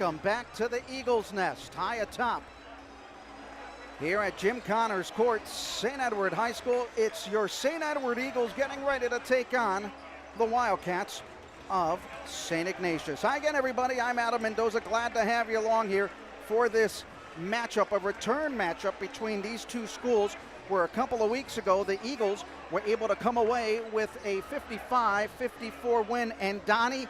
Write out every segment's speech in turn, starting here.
Welcome back to the Eagles Nest, high atop. Here at Jim Connors Court, St. Edward High School, it's your St. Edward Eagles getting ready to take on the Wildcats of St. Ignatius. Hi again, everybody. I'm Adam Mendoza. Glad to have you along here for this matchup, a return matchup between these two schools, where a couple of weeks ago the Eagles were able to come away with a 55-54 win. And Donnie,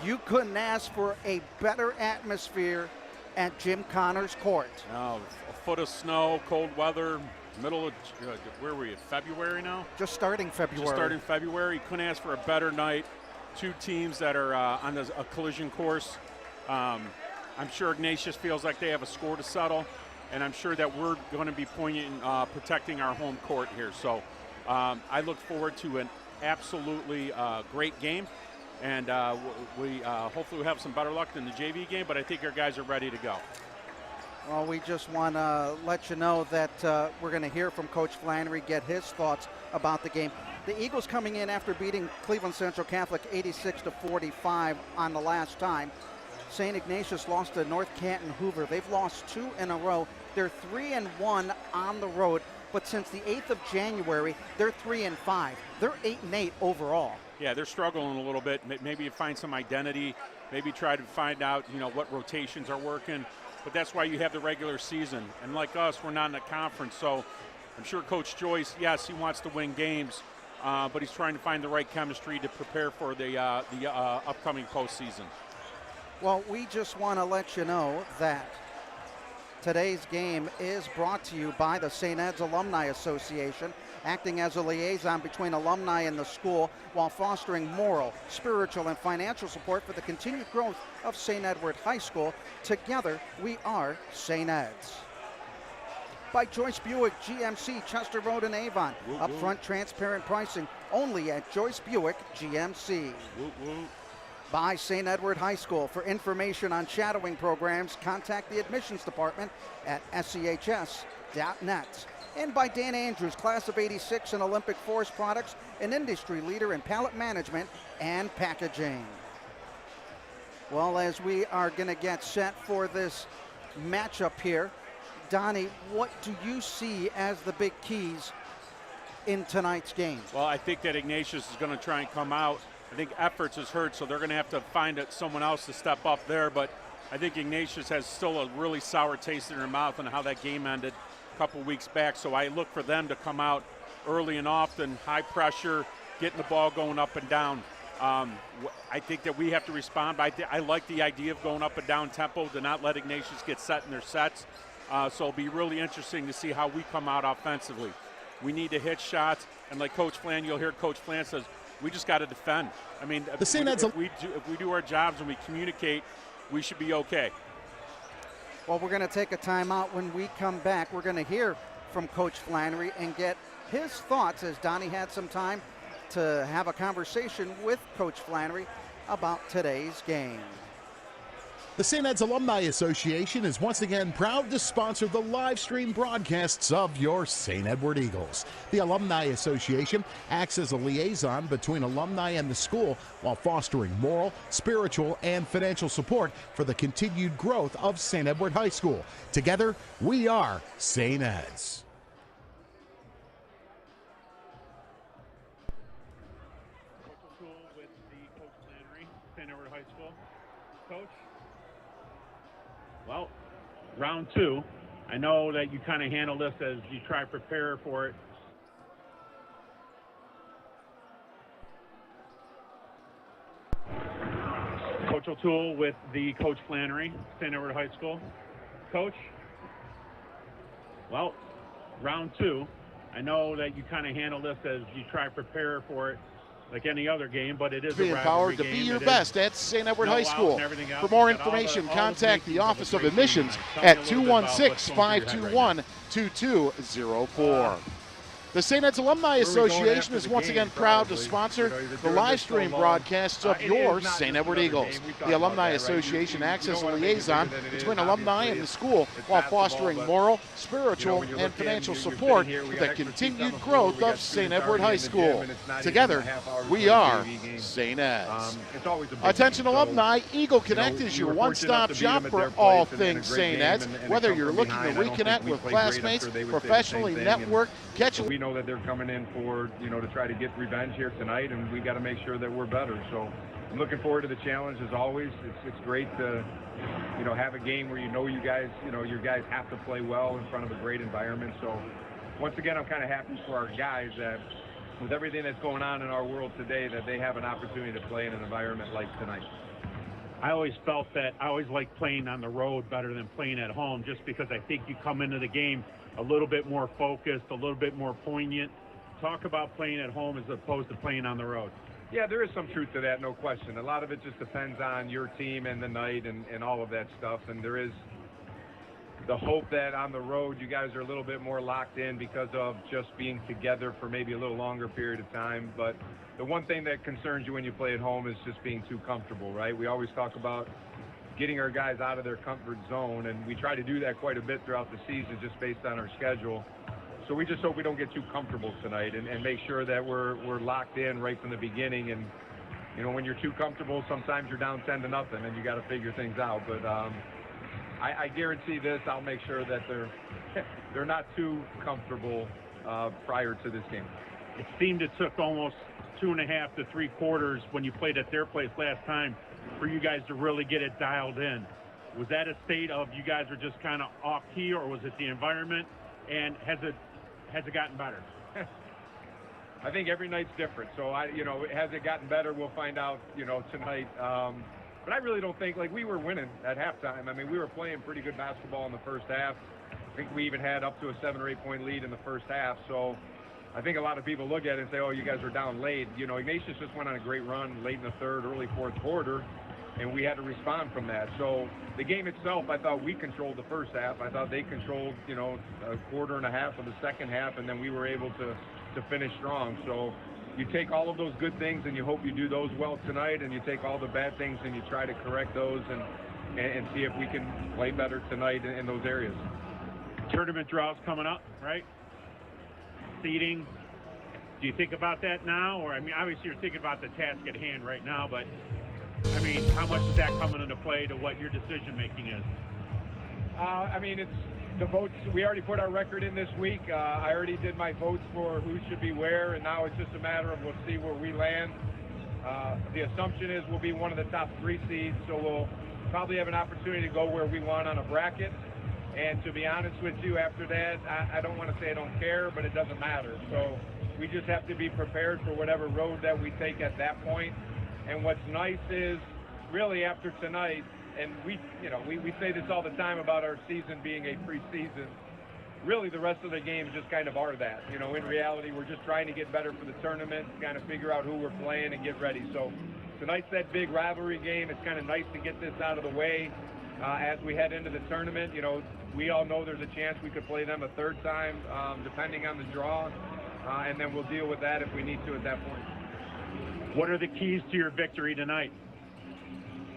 you couldn't ask for a better atmosphere at Jim Connors Court. A foot of snow, cold weather, middle of, where were you, February now? Just starting February. Couldn't ask for a better night. Two teams that are on a collision course. I'm sure Ignatius feels like they have a score to settle, and I'm sure that we're going to be protecting our home court here. So I look forward to an absolutely great game. And we hopefully will have some better luck than the JV game, but I think our guys are ready to go. Well, we just want to let you know that we're going to hear from Coach Flannery, get his thoughts about the game. The Eagles coming in after beating Cleveland Central Catholic 86-45 on the last time. St. Ignatius lost to North Canton Hoover. They've lost 2 in a row. They're 3-1 on the road, but since the 8th of January, they're 3-5. They're 8-8 overall. Yeah, they're struggling a little bit. Maybe find some identity. Maybe try to find out, what rotations are working. But that's why you have the regular season. And like us, we're not in a conference. So I'm sure Coach Joyce, yes, he wants to win games, but he's trying to find the right chemistry to prepare for the upcoming postseason. Well, we just want to let you know that today's game is brought to you by the St. Ed's Alumni Association, acting as a liaison between alumni and the school while fostering moral, spiritual, and financial support for the continued growth of St. Edward High School. Together, we are St. Ed's. By Joyce Buick GMC, Chester Road in Avon. Upfront transparent pricing only at Joyce Buick GMC. By St. Edward High School. For information on shadowing programs, contact the admissions department at schs.net. And by Dan Andrews, class of '86 and Olympic Forest Products, an industry leader in pallet management and packaging. Well, as we are going to get set for this matchup here, Donnie, what do you see as the big keys in tonight's game? Well, I think that Ignatius is going to try and come out. I think efforts is hurt, so they're going to have to find someone else to step up there. But I think Ignatius has still a really sour taste in their mouth on how that game ended a couple weeks back. So I look for them to come out early and often, high pressure, getting the ball going up and down. I think that we have to respond. I like the idea of going up and down tempo to not let Ignatius get set in their sets. So it'll be really interesting to see how we come out offensively. We need to hit shots, and like Coach Flan, you'll hear Coach Flan says, we just got to defend. I mean, if we do our jobs and we communicate, we should be okay. Well, we're going to take a timeout. When we come back, we're going to hear from Coach Flannery and get his thoughts, as Donnie had some time to have a conversation with Coach Flannery about today's game. The St. Ed's Alumni Association is once again proud to sponsor the live stream broadcasts of your St. Edward Eagles. The Alumni Association acts as a liaison between alumni and the school while fostering moral, spiritual, and financial support for the continued growth of St. Edward High School. Together, we are St. Ed's. With the Coach Flannery, St. Edward High School. Coach? Well, round 2. I know that you kind of handle this as you try to prepare for it. Coach O'Toole with the Coach Flannery, St. Edward High School. Coach? Well, round 2. I know that you kind of handle this as you try to prepare for it like any other game, but it is be empowered to be your best at St. Edward High School. For more information, contact the Office of Admissions at 216-521-2204. The St. Ed's Alumni Association is once again proud to sponsor the live stream broadcasts of your St. Edward Eagles. The Alumni Association acts as a liaison between alumni and the school while fostering moral, spiritual, and financial support for the continued growth of St. Edward High School. Together, we are St. Ed's. Attention alumni, Eagle Connect is your one-stop shop for all things St. Ed's. Whether you're looking to reconnect with classmates, professionally network, catch a... We know that they're coming in for, to try to get revenge here tonight, and we got to make sure that we're better. So I'm looking forward to the challenge as always. It's great to, have a game where you guys, your guys have to play well in front of a great environment. So once again, I'm kind of happy for our guys that with everything that's going on in our world today, that they have an opportunity to play in an environment like tonight. I always felt that I always liked playing on the road better than playing at home, just because I think you come into the game a little bit more focused, a little bit more poignant. Talk about playing at home as opposed to playing on the road. Yeah, there is some truth to that, no question. A lot of it just depends on your team and the night and all of that stuff. And there is the hope that on the road you guys are a little bit more locked in because of just being together for maybe a little longer period of time. But the one thing that concerns you when you play at home is just being too comfortable, right? We always talk about getting our guys out of their comfort zone, and we try to do that quite a bit throughout the season just based on our schedule. So we just hope we don't get too comfortable tonight and make sure that we're locked in right from the beginning. And, when you're too comfortable, sometimes you're down 10-0 and you got to figure things out. But I guarantee this, I'll make sure that they're not too comfortable prior to this game. It seemed it took almost 2.5 to 3 quarters when you played at their place last time for you guys to really get it dialed in. Was that a state of you guys are just kind of off key, or was it the environment? And has it gotten better? I think every night's different. So has it gotten better? We'll find out, tonight. But I really don't think, we were winning at halftime. I mean, we were playing pretty good basketball in the first half. I think we even had up to a 7 or 8 point lead in the first half. So I think a lot of people look at it and say, oh, you guys were down late. Ignatius just went on a great run late in the third, early fourth quarter, and we had to respond from that. So the game itself, I thought we controlled the first half. I thought they controlled, a quarter and a half of the second half, and then we were able to finish strong. So you take all of those good things and you hope you do those well tonight, and you take all the bad things and you try to correct those and see if we can play better tonight in those areas. Tournament draw's coming up, right? Seeding. Do you think about that now? Or, obviously you're thinking about the task at hand right now, but, how much is that coming into play to what your decision-making is? It's the votes. We already put our record in this week. I already did my votes for who should be where, and now it's just a matter of we'll see where we land. The assumption is we'll be one of the top 3 seeds, so we'll probably have an opportunity to go where we want on a bracket. And to be honest with you, after that, I don't want to say I don't care, but it doesn't matter. So we just have to be prepared for whatever road that we take at that point. And what's nice is, really after tonight, and we say this all the time about our season being a preseason, really the rest of the games just kind of are that. In reality, we're just trying to get better for the tournament, kind of figure out who we're playing and get ready. So tonight's that big rivalry game. It's kind of nice to get this out of the way. As we head into the tournament, we all know there's a chance we could play them a third time, depending on the draw, and then we'll deal with that if we need to at that point. What are the keys to your victory tonight?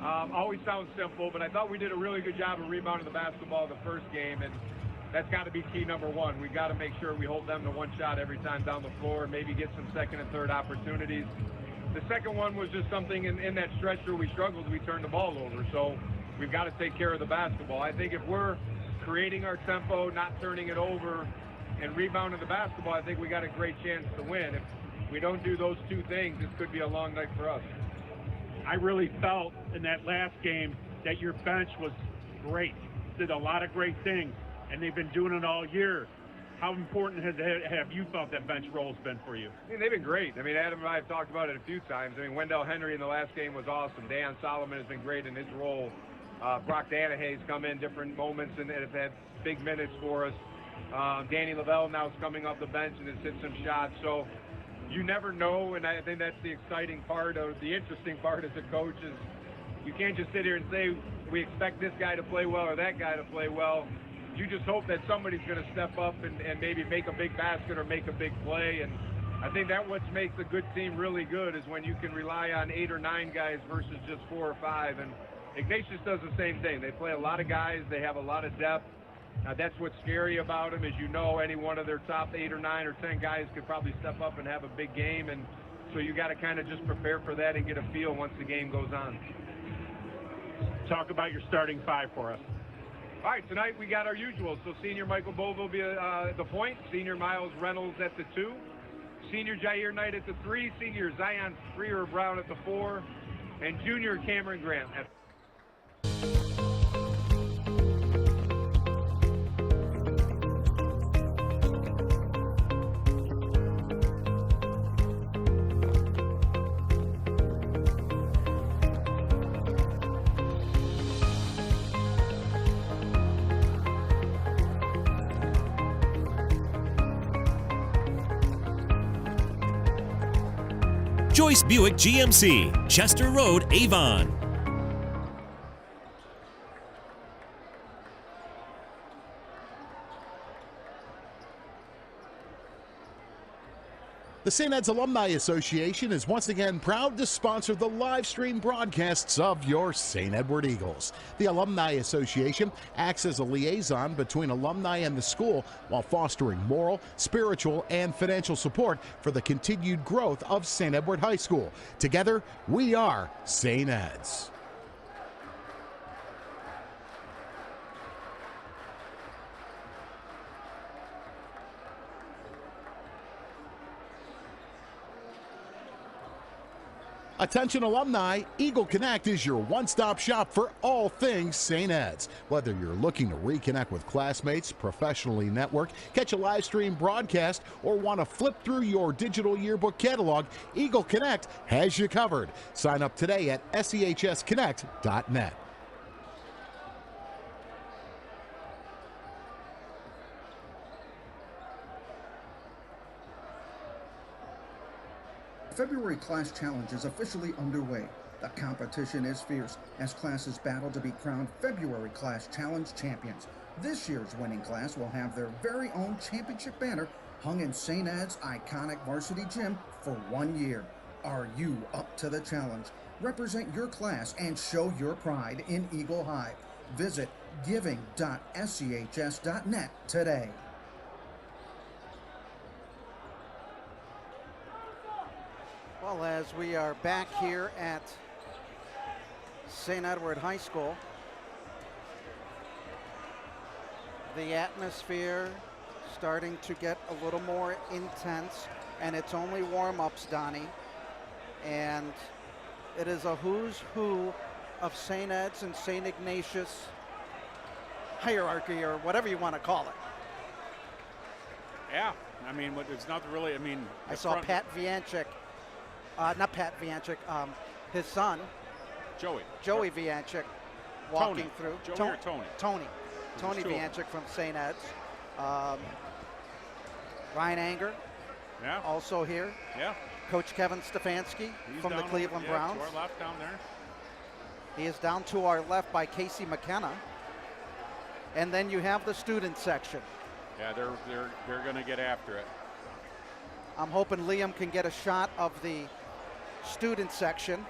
Always sounds simple, but I thought we did a really good job of rebounding the basketball the first game, and that's got to be key number one. We got to make sure we hold them to one shot every time down the floor, and maybe get some second and third opportunities. The second one was just something in that stretch where we struggled, we turned the ball over. So we've got to take care of the basketball. I think if we're creating our tempo, not turning it over, and rebounding the basketball, I think we got a great chance to win. If we don't do those 2 things, this could be a long night for us. I really felt in that last game that your bench was great. Did a lot of great things, and they've been doing it all year. How important have you felt that bench role's been for you? They've been great. Adam and I have talked about it a few times. Wendell Henry in the last game was awesome. Dan Solomon has been great in his role. Brock Danahay's come in different moments and has had big minutes for us. Danny Lavelle now is coming off the bench and has hit some shots. So you never know, and I think that's the exciting part, or the interesting part as a coach, is you can't just sit here and say we expect this guy to play well or that guy to play well. you just hope that somebody's going to step up and maybe make a big basket or make a big play. And I think that what makes a good team really good is when you can rely on 8 or 9 guys versus just 4 or 5. And Ignatius does the same thing. They play a lot of guys. They have a lot of depth. That's what's scary about them, is any one of their top 8 or 9 or 10 guys could probably step up and have a big game. And so you got to kind of just prepare for that and get a feel once the game goes on. Talk about your starting 5 for us. All right, tonight we got our usual. So senior Michael Bove will be at the point, senior Miles Reynolds at the 2, senior Jair Knight at the 3, senior Zion Freer Brown at the 4, and junior Cameron Grant at Joyce Buick GMC, Chester Road, Avon. The St. Ed's Alumni Association is once again proud to sponsor the live stream broadcasts of your St. Edward Eagles. The Alumni Association acts as a liaison between alumni and the school while fostering moral, spiritual, and financial support for the continued growth of St. Edward High School. Together, we are St. Ed's. Attention alumni, Eagle Connect is your one-stop shop for all things St. Ed's. Whether you're looking to reconnect with classmates, professionally network, catch a live stream broadcast, or want to flip through your digital yearbook catalog, Eagle Connect has you covered. Sign up today at sehsconnect.net. February Class Challenge is officially underway. The competition is fierce as classes battle to be crowned February Class Challenge champions. This year's winning class will have their very own championship banner hung in St. Ed's iconic Varsity gym for 1 year. Are you up to the challenge? Represent your class and show your pride in Eagle High. Visit giving.schs.net today. Well, as we are back here at St. Edward High School, the atmosphere starting to get a little more intense, and it's only warm-ups, Donnie, and it is a who's who of St. Ed's and St. Ignatius hierarchy, or whatever you want to call it. Yeah, I mean, it's not really, I saw Pat Vianchik. Not Pat Vianchik, his son, Joey Vianchik, walking through. Joey or Tony? Tony Vianchik from St. Ed's. Ryan Anger, yeah, also here. Yeah. Coach Kevin Stefanski from the Cleveland Browns. To our left down there. He is down to our left by Casey McKenna. And then you have the student section. Yeah, they're going to get after it. I'm hoping Liam can get a shot of the student section,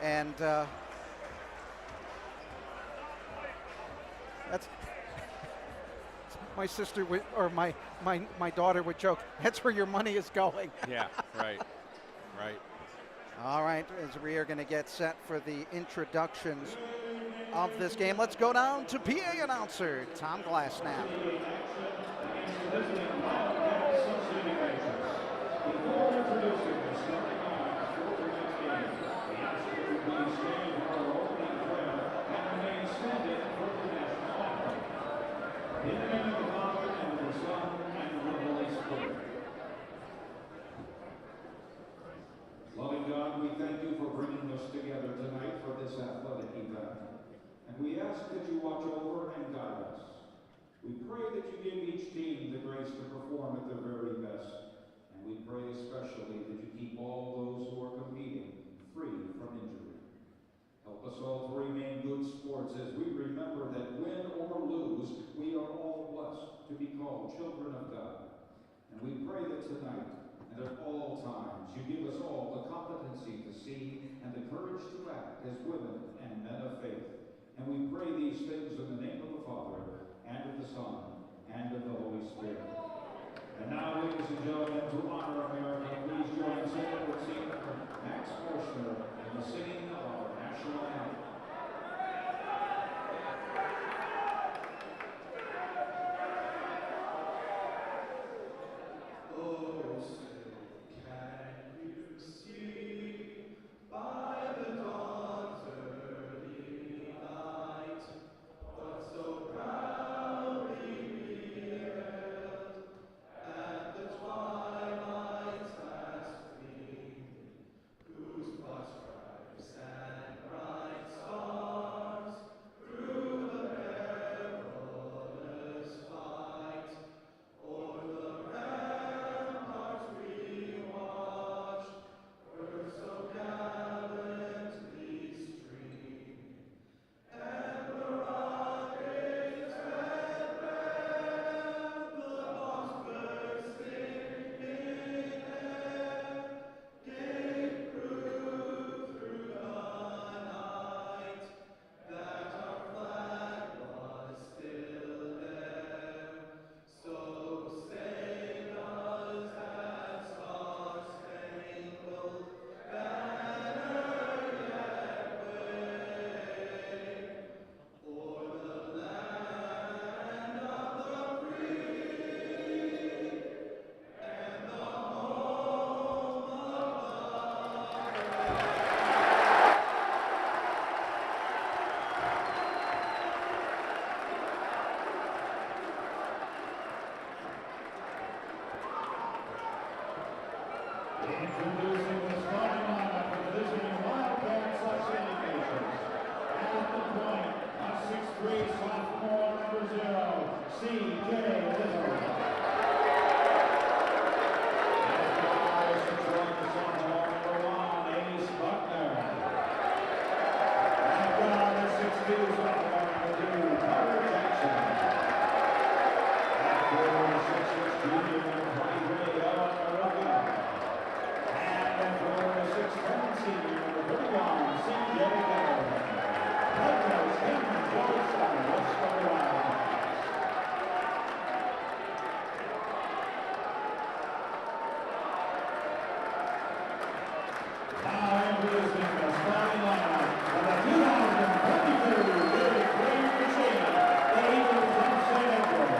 and that's my sister would, or my daughter would joke, that's where your money is going. Yeah, right. All right, as we are going to get set for the introductions of this game, let's go down to PA announcer Tom Glassnap. Loving God, we thank you for bringing us together tonight for this athletic event. And we ask that you watch over and guide us. We pray that you give each team the grace to perform at their very best. And we pray especially that you keep all those who are competing free from injury. Help us all to remain good sports as we remember that win or lose, as women and men of faith. And we pray these things in the name of the Father, and of the Son, and of the Holy Spirit. And now, ladies and gentlemen, to honor America, please join Senator Singer Max Forshner in the singing of our national anthem. Introducing the starting lineup for the visiting Wildcats of St. Ignatius. At the point, a 6'3" sophomore, number 0, C.J. Little. At the 6'1" sophomore, number 1, Ace Buckner. At guard, a 6'2" sophomore, number 2, Carter Jackson. At forward, a 6'6" junior, number 23, Ellen Maruga. And for the 6'10" senior, number 31, C.J. Little. Head coach, Cameron Johnson, Western Wildcats. Now introducing the starting lineup for the 2022 Big Green Machine, the Eagles of St. Edward.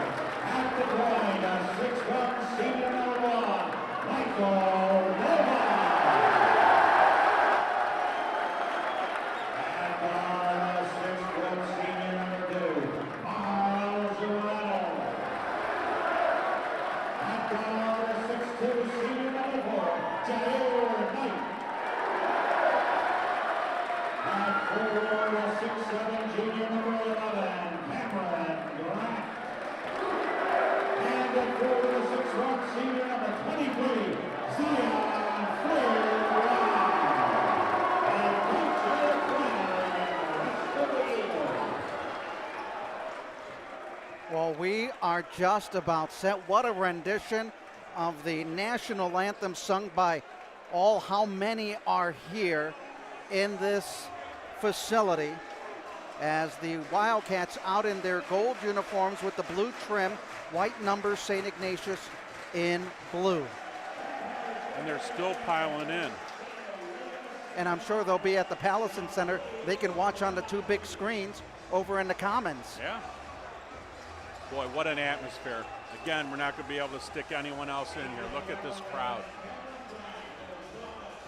At the point, a 6'1" senior, number 1, Michael Nova. At guard, a 6' senior, number 2, Miles Reynolds. At guard, a 6'2" senior, number 4, Jair Knight. At forward, a 6'7" junior, number 11, Cameron Grant. And at forward, a 6'1" senior, number 23, Zion Freeland. And Coach Freeland and the rest of the Eagles. Well, we are just about set. What a rendition of the national anthem sung by all. How many are here in this facility as the Wildcats out in their gold uniforms with the blue trim, white numbers, St. Ignatius in blue. And they're still piling in. And I'm sure they'll be at the Pallison Center. They can watch on the 2 big screens over in the Commons. Yeah. Boy, what an atmosphere. Again, we're not going to be able to stick anyone else in here. Look at this crowd.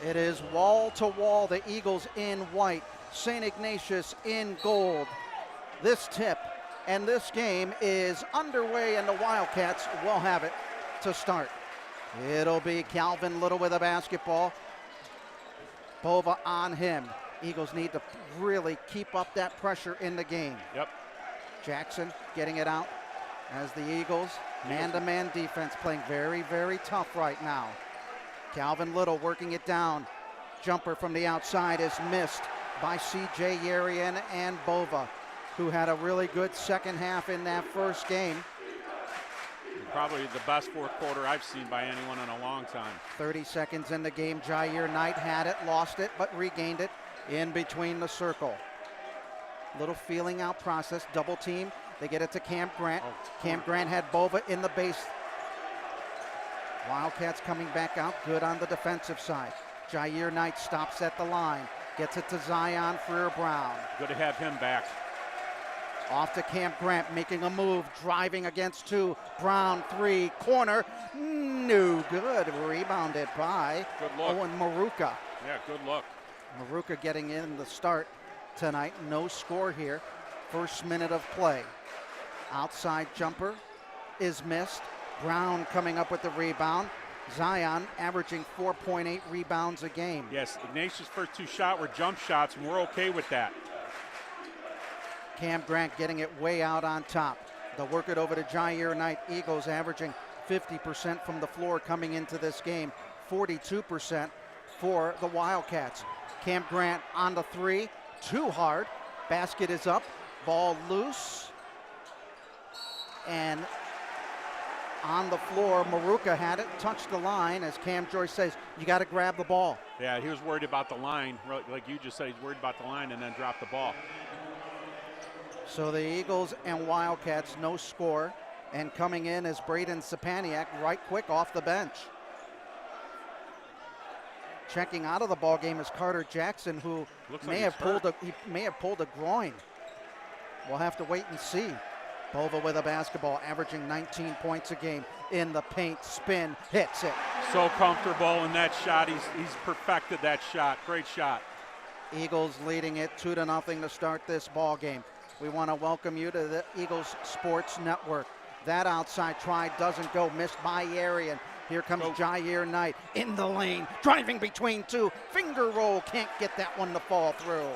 It is wall to wall, the Eagles in white, St. Ignatius in gold. This tip and this game is underway, and the Wildcats will have it to start. It'll be Calvin Little with a basketball. Bova on him. Eagles need to really keep up that pressure in the game. Yep. Jackson getting it out as the Eagles, man-to-man defense, playing very, very tough right now. Calvin Little working it down. Jumper from the outside is missed by C.J. Yerian and Bova, who had a really good second half in that first game. Probably the best fourth quarter I've seen by anyone in a long time. 30 seconds in the game, Jair Knight had it, lost it, but regained it. in between the circle. Little feeling out process, double team. They get it to Cam Grant. Cam Grant had Bova in the base. Wildcats coming back out good on the defensive side. Jair Knight stops at the line. Gets it to Zion Freer-Brown. Good to have him back. Off to Cam Grant, making a move, driving against two. Brown, three, corner, no good. Rebounded by Owen Maruka. Yeah, good look. Maruka getting in the start tonight. No score here. First minute of play. Outside jumper is missed. Brown coming up with the rebound. Zion averaging 4.8 rebounds a game. Yes, Ignatius' first two shots were jump shots, and we're okay with that. Cam Grant getting it way out on top. They'll work it over to Jair Knight. Eagles averaging 50% from the floor coming into this game, 42% for the Wildcats. Cam Grant on the three, too hard. Basket is up, ball loose. And on the floor, Maruka had it, touched the line, as Cam Joyce says, you got to grab the ball. Yeah, he was worried about the line, like you just said, he's worried about the line and then dropped the ball. So the Eagles and Wildcats, no score. And coming in is Braden Sapaniak, right quick off the bench. Checking out of the ball game is Carter Jackson, who may have pulled a groin. We'll have to wait and see. Bova with a basketball, averaging 19 points a game in the paint. Spin, hits it. So comfortable in that shot. He's perfected that shot. Great shot. Eagles leading it 2-0 to start this ball game. We want to welcome you to the Eagles Sports Network. That outside try doesn't go, missed by Arian. Here comes Jair Knight in the lane, driving between two. Finger roll, can't get that one to fall through.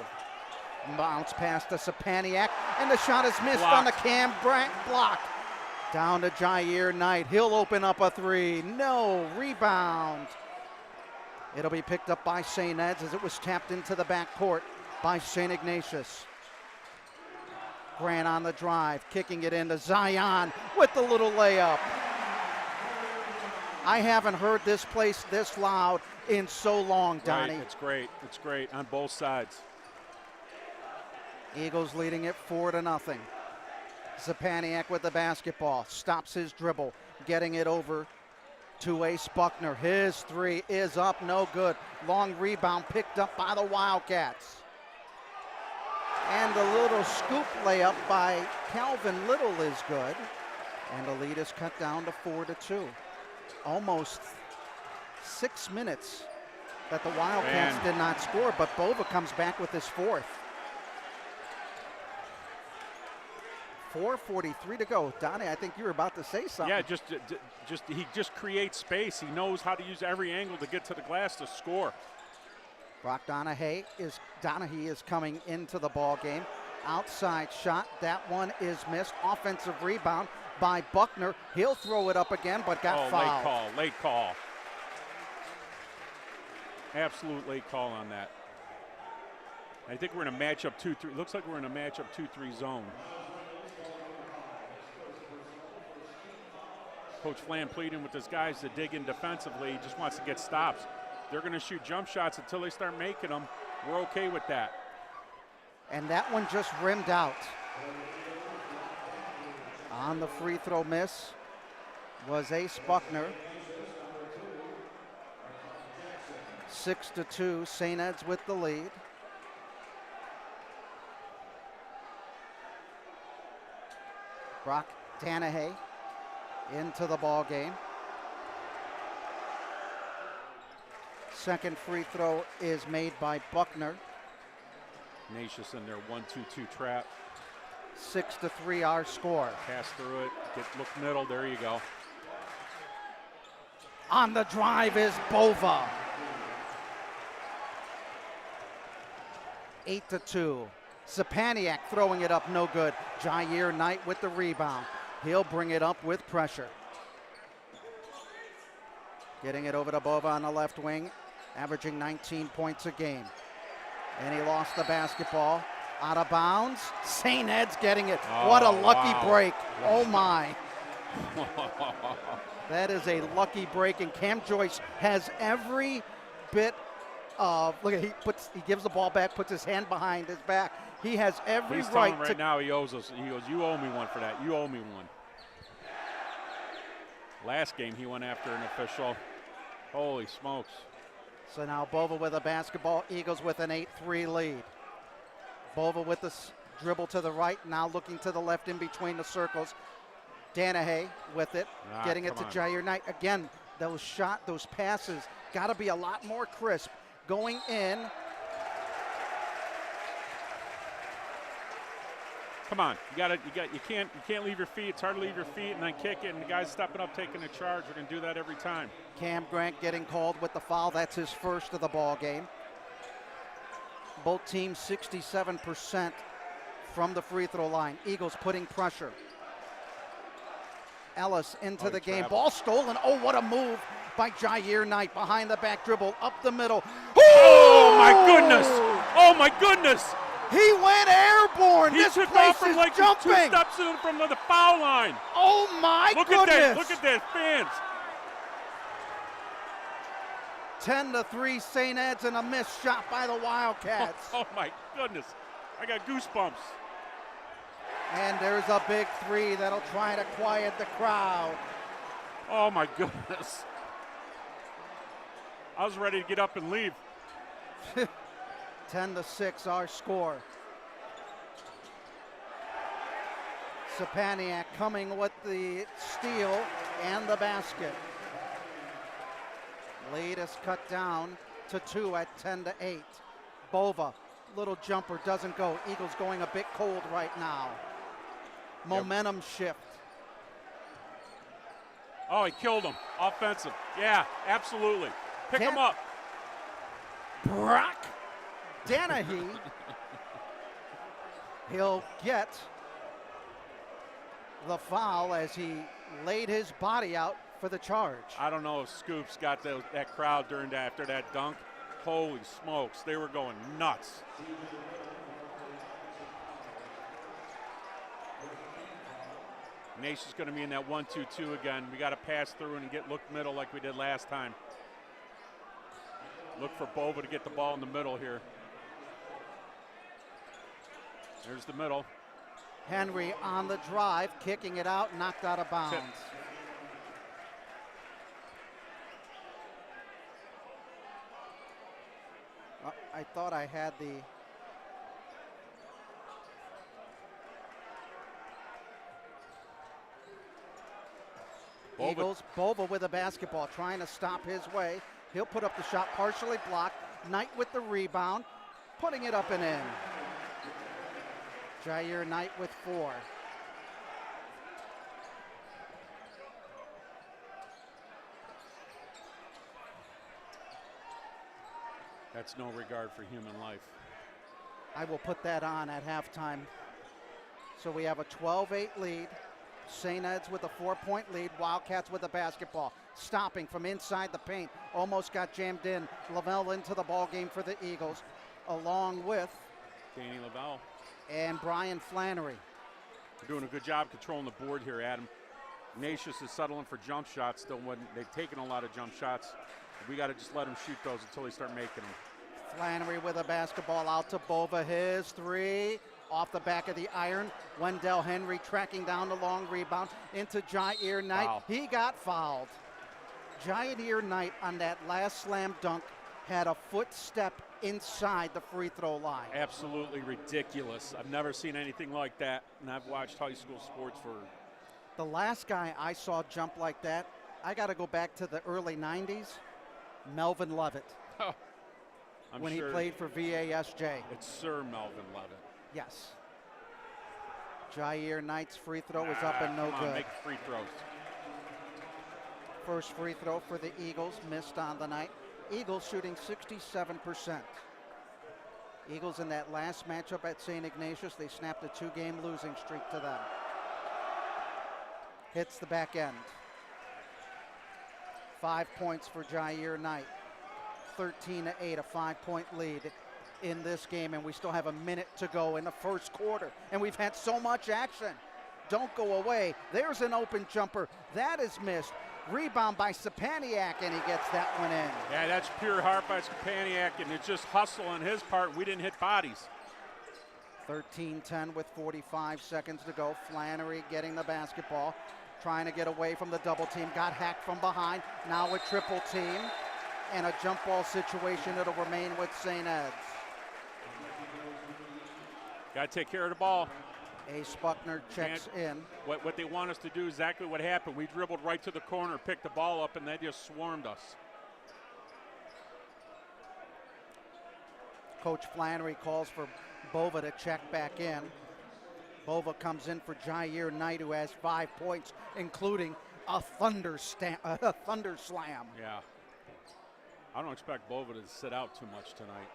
Bounce pass to Sapaniak, and the shot is missed on the Cam Grant block. Down to Jair Knight. He'll open up a three. No, rebound. It'll be picked up by St. Ed's as it was tapped into the backcourt by St. Ignatius. Grant on the drive, kicking it into Zion with the little layup. I haven't heard this place this loud in so long, Donnie. Right. It's great. It's great on both sides. Eagles leading it 4-0. Zapaniak with the basketball, stops his dribble, getting it over to Ace Buckner. His three is up, no good. Long rebound picked up by the Wildcats. And the little scoop layup by Calvin Little is good. And the lead is cut down to 4-2. Almost 6 minutes that the Wildcats did not score, but Bova comes back with his fourth. 4:43 to go. Donnie, I think you were about to say something. Yeah, he just creates space. He knows how to use every angle to get to the glass to score. Brock Donahue is coming into the ball game. Outside shot, that one is missed. Offensive rebound by Buckner. He'll throw it up again, but got fouled. Late call. Absolute late call on that. I think we're in a matchup 2-3. Looks like we're in a matchup 2-3 zone. Coach Flan pleading with his guys to dig in defensively. He just wants to get stops. They're going to shoot jump shots until they start making them. We're okay with that. And that one just rimmed out. On the free throw miss was Ace Buckner. 6-2, St. Ed's with the lead. Brock Danahay into the ball game. Second free throw is made by Buckner. Ignatius in their 1-2-2 trap. 6-3 our score. Pass through it, look middle, there you go. On the drive is Bova. 8-2. Sapaniak throwing it up, no good. Jair Knight with the rebound. He'll bring it up with pressure. Getting it over to Bova on the left wing, averaging 19 points a game. And he lost the basketball. Out of bounds. St. Ed's getting it. What a lucky break. Oh my. That is a lucky break, and Cam Joyce has every bit of, look at, he gives the ball back, puts his hand behind his back. He has every He's right telling him right now he owes us. He goes, you owe me one for that. You owe me one. Last game he went after an official. Holy smokes. So now Bova with a basketball, Eagles with an 8-3 lead. Bova with the dribble to the right, now looking to the left in between the circles. Danahay with it, getting it to Jair Knight. Again, those passes got to be a lot more crisp. Going in. Come on, you can't leave your feet. It's hard to leave your feet and then kick it, and the guy's stepping up, taking a charge. We're gonna do that every time. Cam Grant getting called with the foul. That's his first of the ball game. Both teams 67% from the free throw line. Eagles putting pressure. Ellis into the game. Ball stolen. Oh, what a move by Jair Knight. Behind the back dribble, up the middle. Oh my goodness! Oh my goodness! He went airborne. He This took place off from is like jumping. 2 steps in from the foul line. Oh my goodness! Look at that, fans. 10-3 St. Ed's, and a missed shot by the Wildcats. Oh my goodness! I got goosebumps. And there's a big three that'll try to quiet the crowd. Oh my goodness! I was ready to get up and leave. 10-6 our score. Sapaniak coming with the steal and the basket. Lead is cut down to 2 at 10-8. Bova, little jumper, doesn't go. Eagles going a bit cold right now. Momentum shift. Oh, he killed him. Offensive. Yeah, absolutely. Pick him up. Brock Danahy. He'll get the foul as he laid his body out for the charge. I don't know if Scoops got that crowd after that dunk. Holy smokes, they were going nuts. Ignatius is going to be in that 1-2-2 again. We got to pass through and look middle like we did last time. Look for Bova to get the ball in the middle here. There's the middle. Henry on the drive, kicking it out, knocked out of bounds. I thought I had the... Eagles, Bova with a basketball, trying to stop his way. He'll put up the shot, partially blocked. Knight with the rebound, putting it up and in. Jair Knight with 4. That's no regard for human life. I will put that on at halftime. So we have a 12-8 lead. St. Ed's with a 4-point lead. Wildcats with a basketball. Stopping from inside the paint. Almost got jammed in. Lavelle into the ball game for the Eagles, along with Danny Lavelle and Brian Flannery. They're doing a good job controlling the board here, Adam. Ignatius is settling for jump shots. Still, they've taken a lot of jump shots. We got to just let them shoot those until they start making them. Flannery with a basketball out to Bova. His 3 off the back of the iron. Wendell Henry tracking down the long rebound into Jair Knight. Wow. He got fouled. Jair Knight on that last slam dunk had a footstep inside the free throw line. Absolutely ridiculous. I've never seen anything like that, and I've watched high school sports for... The last guy I saw jump like that, I got to go back to the early 90s, Melvin Lovett. When he played for VASJ. It's Sir Melvin Lovett. Yes. Jair Knight's free throw is up and no good. Make free throws. First free throw for the Eagles, missed on the night. Eagles shooting 67%. Eagles in that last matchup at St. Ignatius, they snapped a 2-game losing streak to them. Hits the back end. 5 points for Jair Knight. 13-8, a 5-point lead in this game, and we still have a minute to go in the first quarter, and we've had so much action. Don't go away. There's an open jumper. That is missed. Rebound by Stepaniak, and he gets that one in. Yeah, that's pure heart by Stepaniak, and it's just hustle on his part. We didn't hit bodies. 13-10 with 45 seconds to go. Flannery getting the basketball, trying to get away from the double team. Got hacked from behind. Now a triple team and a jump ball situation. It'll remain with St. Ed's. Got to take care of the ball. Ace Buckner checks in. What they want us to do is exactly what happened. We dribbled right to the corner, picked the ball up, and they just swarmed us. Coach Flannery calls for Bova to check back in. Bova comes in for Jair Knight, who has 5 points, including a thunder slam. Yeah. I don't expect Bova to sit out too much tonight.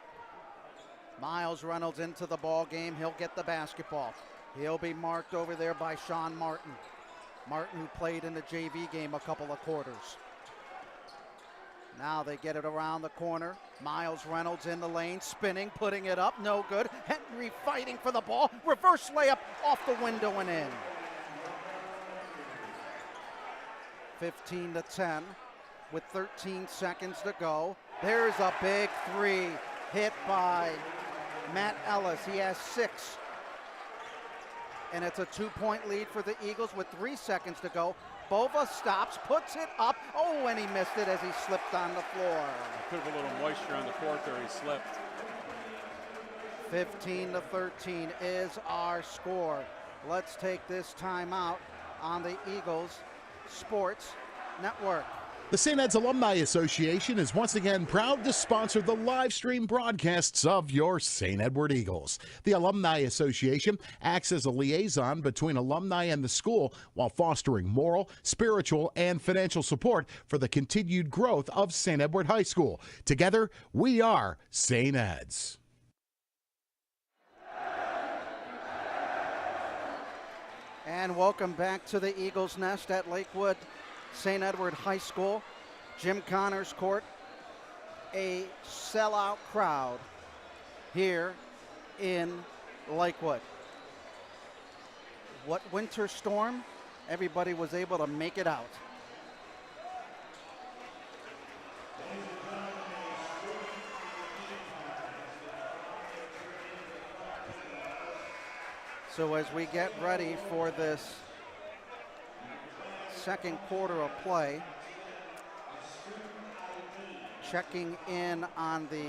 Miles Reynolds into the ball game. He'll get the basketball. He'll be marked over there by Sean Martin. Martin, who played in the JV game a couple of quarters. Now they get it around the corner. Miles Reynolds in the lane, spinning, putting it up, no good. Henry fighting for the ball. Reverse layup off the window and in. 15-10 with 13 seconds to go. There's a big three hit by Matt Ellis. He has 6. And it's a 2-point lead for the Eagles with 3 seconds to go. Bova stops, puts it up. Oh, and he missed it as he slipped on the floor. Could have a little moisture on the court there. He slipped. 15-13 is our score. Let's take this timeout on the Eagles Sports Network. The St. Ed's Alumni Association is once again proud to sponsor the live stream broadcasts of your St. Edward Eagles. The Alumni Association acts as a liaison between alumni and the school while fostering moral, spiritual, and financial support for the continued growth of St. Edward High School. Together, we are St. Ed's. And welcome back to the Eagles Nest at Lakewood St. Edward High School. Jim Connors Court, a sellout crowd here in Lakewood. What winter storm? Everybody was able to make it out. So as we get ready for this second quarter of play, checking in on the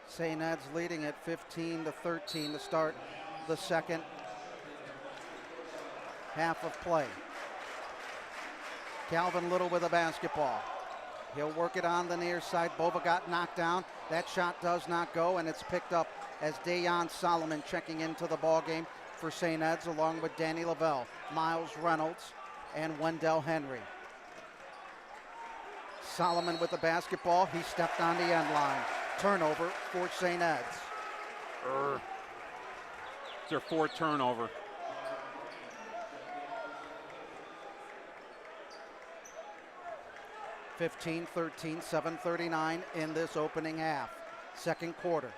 St. Ed's leading at 15-13 to start the second half of play. Calvin Little with a basketball. He'll work it on the near side. Bova got knocked down. That shot does not go, and it's picked up as Dayon Solomon checking into the ball game for St. Ed's, along with Danny Lavelle, Miles Reynolds, and Wendell Henry. Solomon with the basketball. He stepped on the end line. Turnover for St. Ed's. It's their 4th turnover. (15-13), 7:39 in this opening half. Second quarter.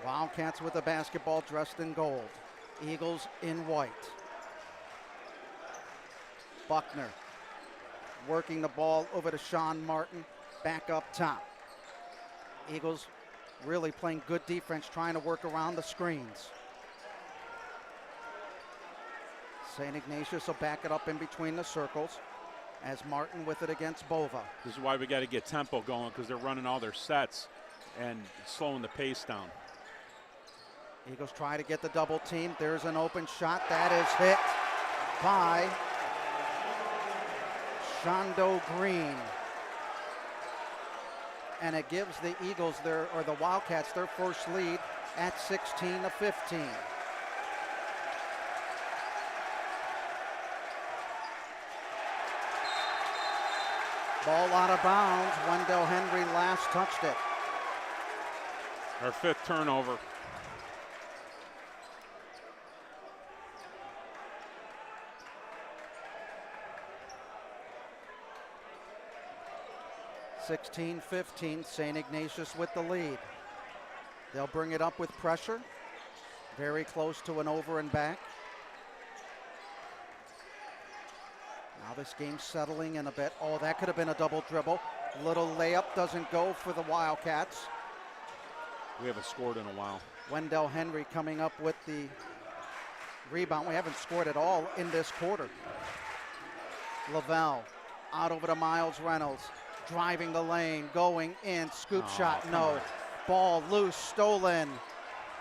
Wildcats with the basketball dressed in gold. Eagles in white. Buckner working the ball over to Sean Martin, back up top. Eagles really playing good defense, trying to work around the screens. St. Ignatius will back it up in between the circles as Martin with it against Bova. This is why we got to get tempo going, because they're running all their sets and slowing the pace down. Eagles try to get the double team. There's an open shot that is hit by Shondo Green. And it gives the Eagles the Wildcats their first lead at 16-15. Ball out of bounds. Wendell Henry last touched it. Our 5th turnover. 16-15, St. Ignatius with the lead. They'll bring it up with pressure. Very close to an over and back. Now this game's settling in a bit. Oh, that could have been a double dribble. Little layup doesn't go for the Wildcats. We haven't scored in a while. Wendell Henry coming up with the rebound. We haven't scored at all in this quarter. Lavelle out over to Miles Reynolds. Driving the lane, going in. Scoop shot, no. Ball loose, stolen.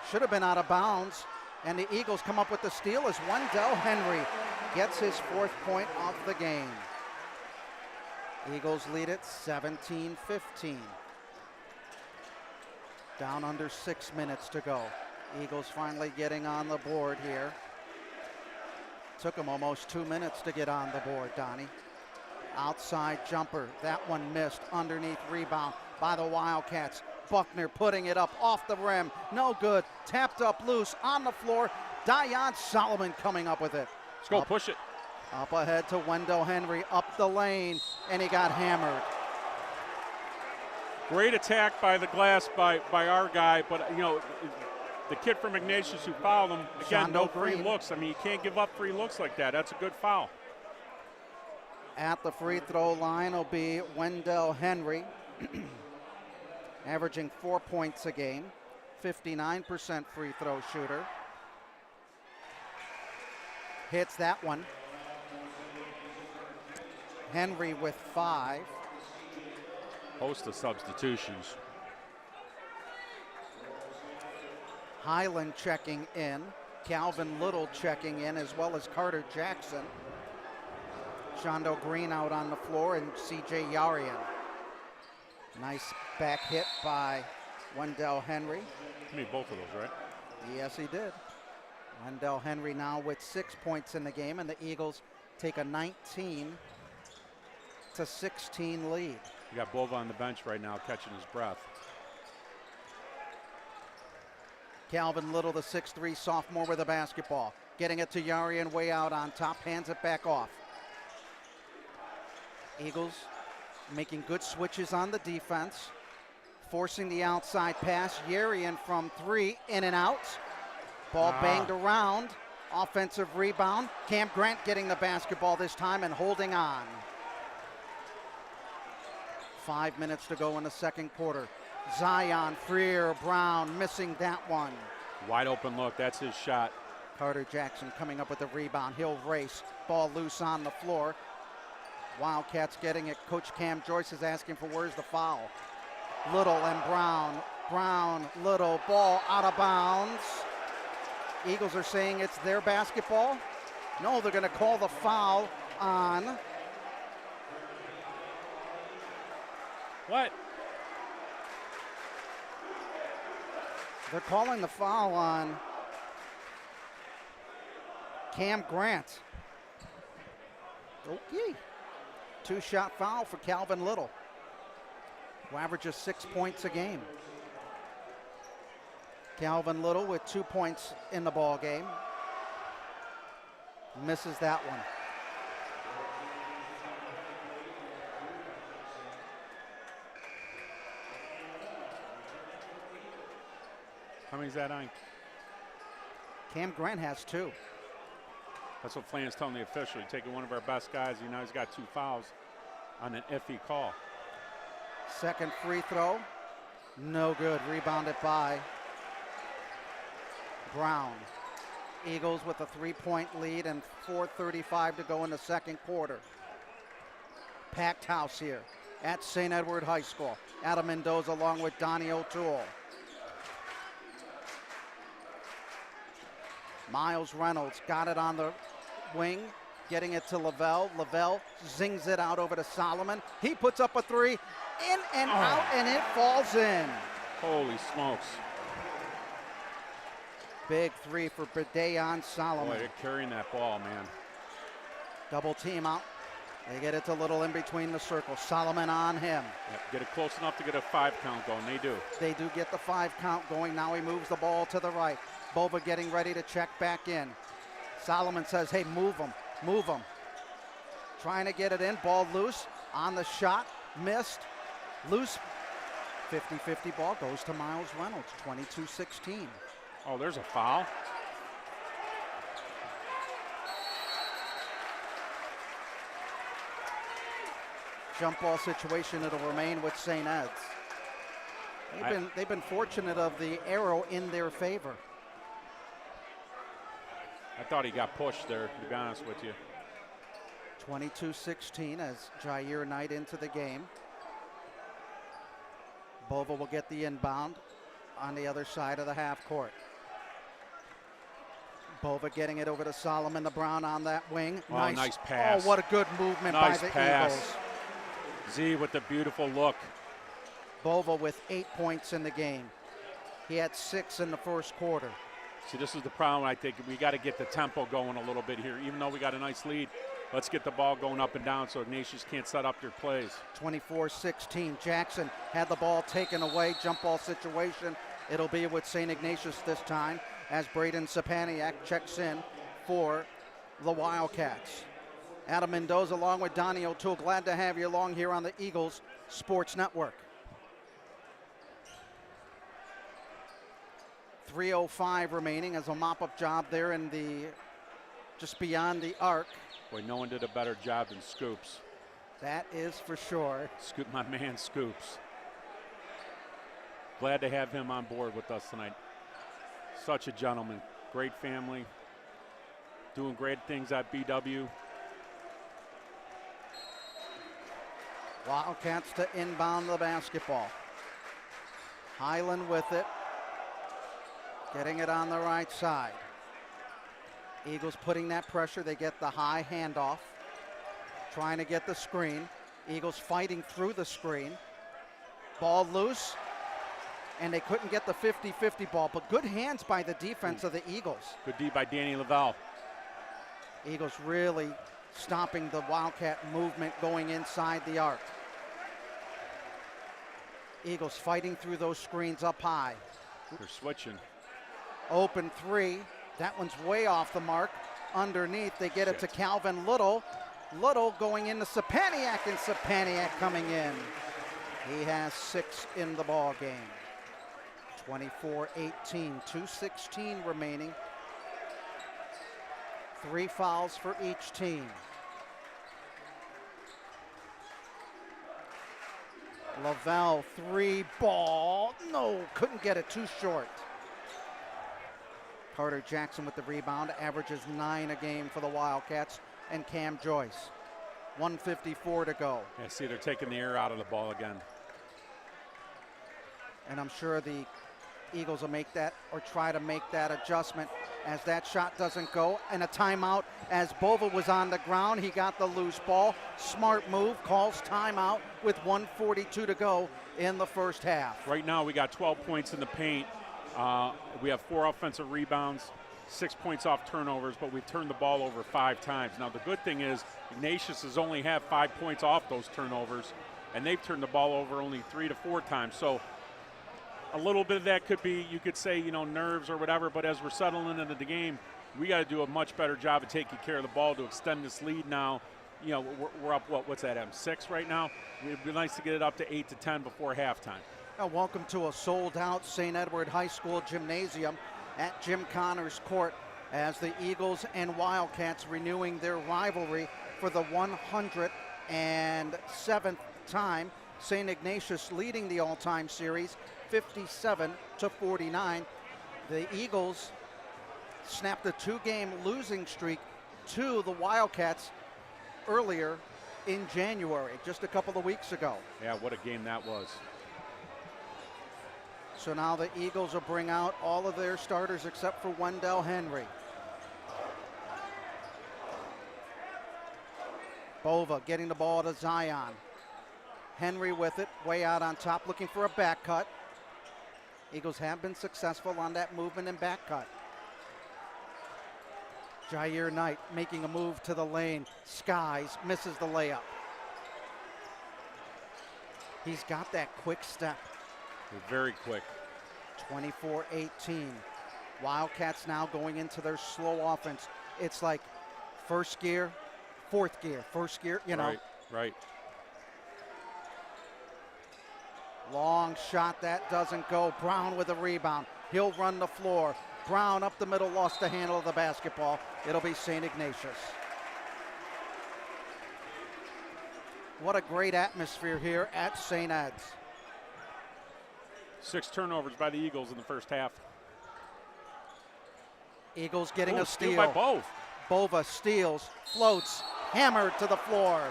Should have been out of bounds. And the Eagles come up with the steal as Wendell Henry gets his 4th point of the game. Eagles lead it 17-15. Down under 6 minutes to go. Eagles finally getting on the board here. Took them almost 2 minutes to get on the board, Donnie. Outside jumper, that one missed. Underneath rebound by the Wildcats. Buckner putting it up off the rim. No good. Tapped up loose on the floor. Dion Solomon coming up with it. Let's go, push it. Up ahead to Wendell Henry, up the lane, and he got hammered. Great attack by the glass by our guy, but you know, the kid from Ignatius who fouled him, again, no free looks. I mean, you can't give up free looks like that. That's a good foul. At the free throw line will be Wendell Henry, averaging 4 points a game, 59% free throw shooter. Hits that one. Henry with 5. Host of substitutions. Highland checking in. Calvin Little checking in, as well as Carter Jackson. Shondo Green out on the floor, and C.J. Yarian. Nice back hit by Wendell Henry. He made both of those, right? Yes, he did. Wendell Henry now with 6 points in the game, and the Eagles take a 19-16 lead. You got Bova on the bench right now catching his breath. Calvin Little, the 6'3" sophomore with the basketball. Getting it to Yarian way out on top, hands it back off. Eagles making good switches on the defense. Forcing the outside pass. Yarian from 3, in and out. Ball banged around. Offensive rebound. Cam Grant getting the basketball this time and holding on. 5 minutes to go in the second quarter. Zion, Freer, Brown missing that one. Wide open look, that's his shot. Carter Jackson coming up with the rebound. He'll race. Ball loose on the floor. Wildcats getting it. Coach Cam Joyce is asking for where's the foul. Little and Brown. Brown, Little, ball out of bounds. Eagles are saying it's their basketball. No, they're going to call the foul on. What? They're calling the foul on Cam Grant. Okay. 2-shot foul for Calvin Little, who averages 6 points a game. Calvin Little with 2 points in the ball game. Misses that one. How many's that on? Cam Grant has 2. That's what Flan's telling the official. He's taking one of our best guys. You know he's got 2 fouls on an iffy call. Second free throw. No good. Rebounded by Brown. Eagles with a 3-point lead and 4:35 to go in the second quarter. Packed house here at St. Edward High School. Adam Mendoza along with Donnie O'Toole. Miles Reynolds got it on the wing, getting it to Lavelle. Lavelle zings it out over to Solomon. He puts up a 3, in and out, and it falls in. Holy smokes. Big 3 for Dayon Solomon. Boy, they're carrying that ball, man. Double team out. They get it to Little in between the circles. Solomon on him. Yep, get it close enough to get a 5 count going. They do. They do get the 5 count going. Now he moves the ball to the right. Bova getting ready to check back in. Solomon says, hey, move him, move him. Trying to get it in, ball loose on the shot, missed. Loose 50-50 ball goes to Miles Reynolds, 22-16. Oh, there's a foul. Jump ball situation, it'll remain with St. Ed's. They've been fortunate of the arrow in their favor. I thought he got pushed there, to be honest with you. 22-16 as Jair Knight into the game. Bova will get the inbound on the other side of the half court. Bova getting it over to Solomon the Brown on that wing. Oh, nice pass. Oh, what a good movement nice by the pass. Eagles. Z with the beautiful look. Bova with 8 points in the game. He had 6 in the first quarter. See, this is the problem. I think we got to get the tempo going a little bit here. Even though we got a nice lead, let's get the ball going up and down so Ignatius can't set up their plays. 24-16. Jackson had the ball taken away. Jump ball situation. It'll be with St. Ignatius this time as Braden Sapaniak checks in for the Wildcats. Adam Mendoza along with Donnie O'Toole. Glad to have you along here on the Eagles Sports Network. 3:05 remaining as a mop-up job there in the just beyond the arc. Boy, no one did a better job than Scoops. That is for sure. Scoop, my man Scoops. Glad to have him on board with us tonight. Such a gentleman, great family, doing great things at BW. Wildcats to inbound the basketball. Highland with it. Getting it on the right side. Eagles putting that pressure. They get the high handoff. Trying to get the screen. Eagles fighting through the screen. Ball loose. And they couldn't get the 50-50 ball. But good hands by the defense of the Eagles. Good D by Danny Lavelle. Eagles really stopping the Wildcat movement going inside the arc. Eagles fighting through those screens up high. They're switching. Open three. That one's way off the mark. Underneath, they get it to Calvin Little. Little going into Sapaniak, and Sapaniak coming in. He has 6 in the ball game. 24-18, 2:16 remaining. 3 fouls for each team. Lavelle, 3 ball. No, couldn't get it, too short. Carter Jackson with the rebound, averages 9 a game for the Wildcats, and Cam Joyce. 1:54 to go. Yeah, see, they're taking the air out of the ball again. And I'm sure the Eagles will make that or try to make that adjustment as that shot doesn't go. And a timeout as Bova was on the ground. He got the loose ball. Smart move, calls timeout with 1:42 to go in the first half. Right now we got 12 points in the paint. We have 4 offensive rebounds, 6 points off turnovers, but we've turned the ball over 5 times. Now the good thing is Ignatius has only had 5 points off those turnovers, and they've turned the ball over only 3 to 4 times. So a little bit of that could be, you could say, you know, nerves or whatever, but as we're settling into the game, we got to do a much better job of taking care of the ball to extend this lead now. You know, we're up, what's that, M6 right now? It'd be nice to get it up to 8 to 10 before halftime. Welcome to a sold-out St. Edward High School gymnasium at Jim Connors Court as the Eagles and Wildcats renewing their rivalry for the 107th time. St. Ignatius leading the all-time series 57-49. The Eagles snapped a 2-game losing streak to the Wildcats earlier in January, just a couple of weeks ago. Yeah, what a game that was. So now the Eagles will bring out all of their starters except for Wendell Henry. Bova getting the ball to Zion. Henry with it, way out on top, looking for a back cut. Eagles have been successful on that movement and back cut. Jair Knight making a move to the lane. Skies misses the layup. He's got that quick step. Very quick. 24-18. Wildcats now going into their slow offense. It's like first gear, fourth gear, first gear, you know. Right. Long shot, that doesn't go. Brown with a rebound. He'll run the floor. Brown up the middle, lost the handle of the basketball. It'll be St. Ignatius. What a great atmosphere here at St. Ed's. 6 turnovers by the Eagles in the first half. Eagles getting a steal. By both. Bova steals, floats, hammered to the floor.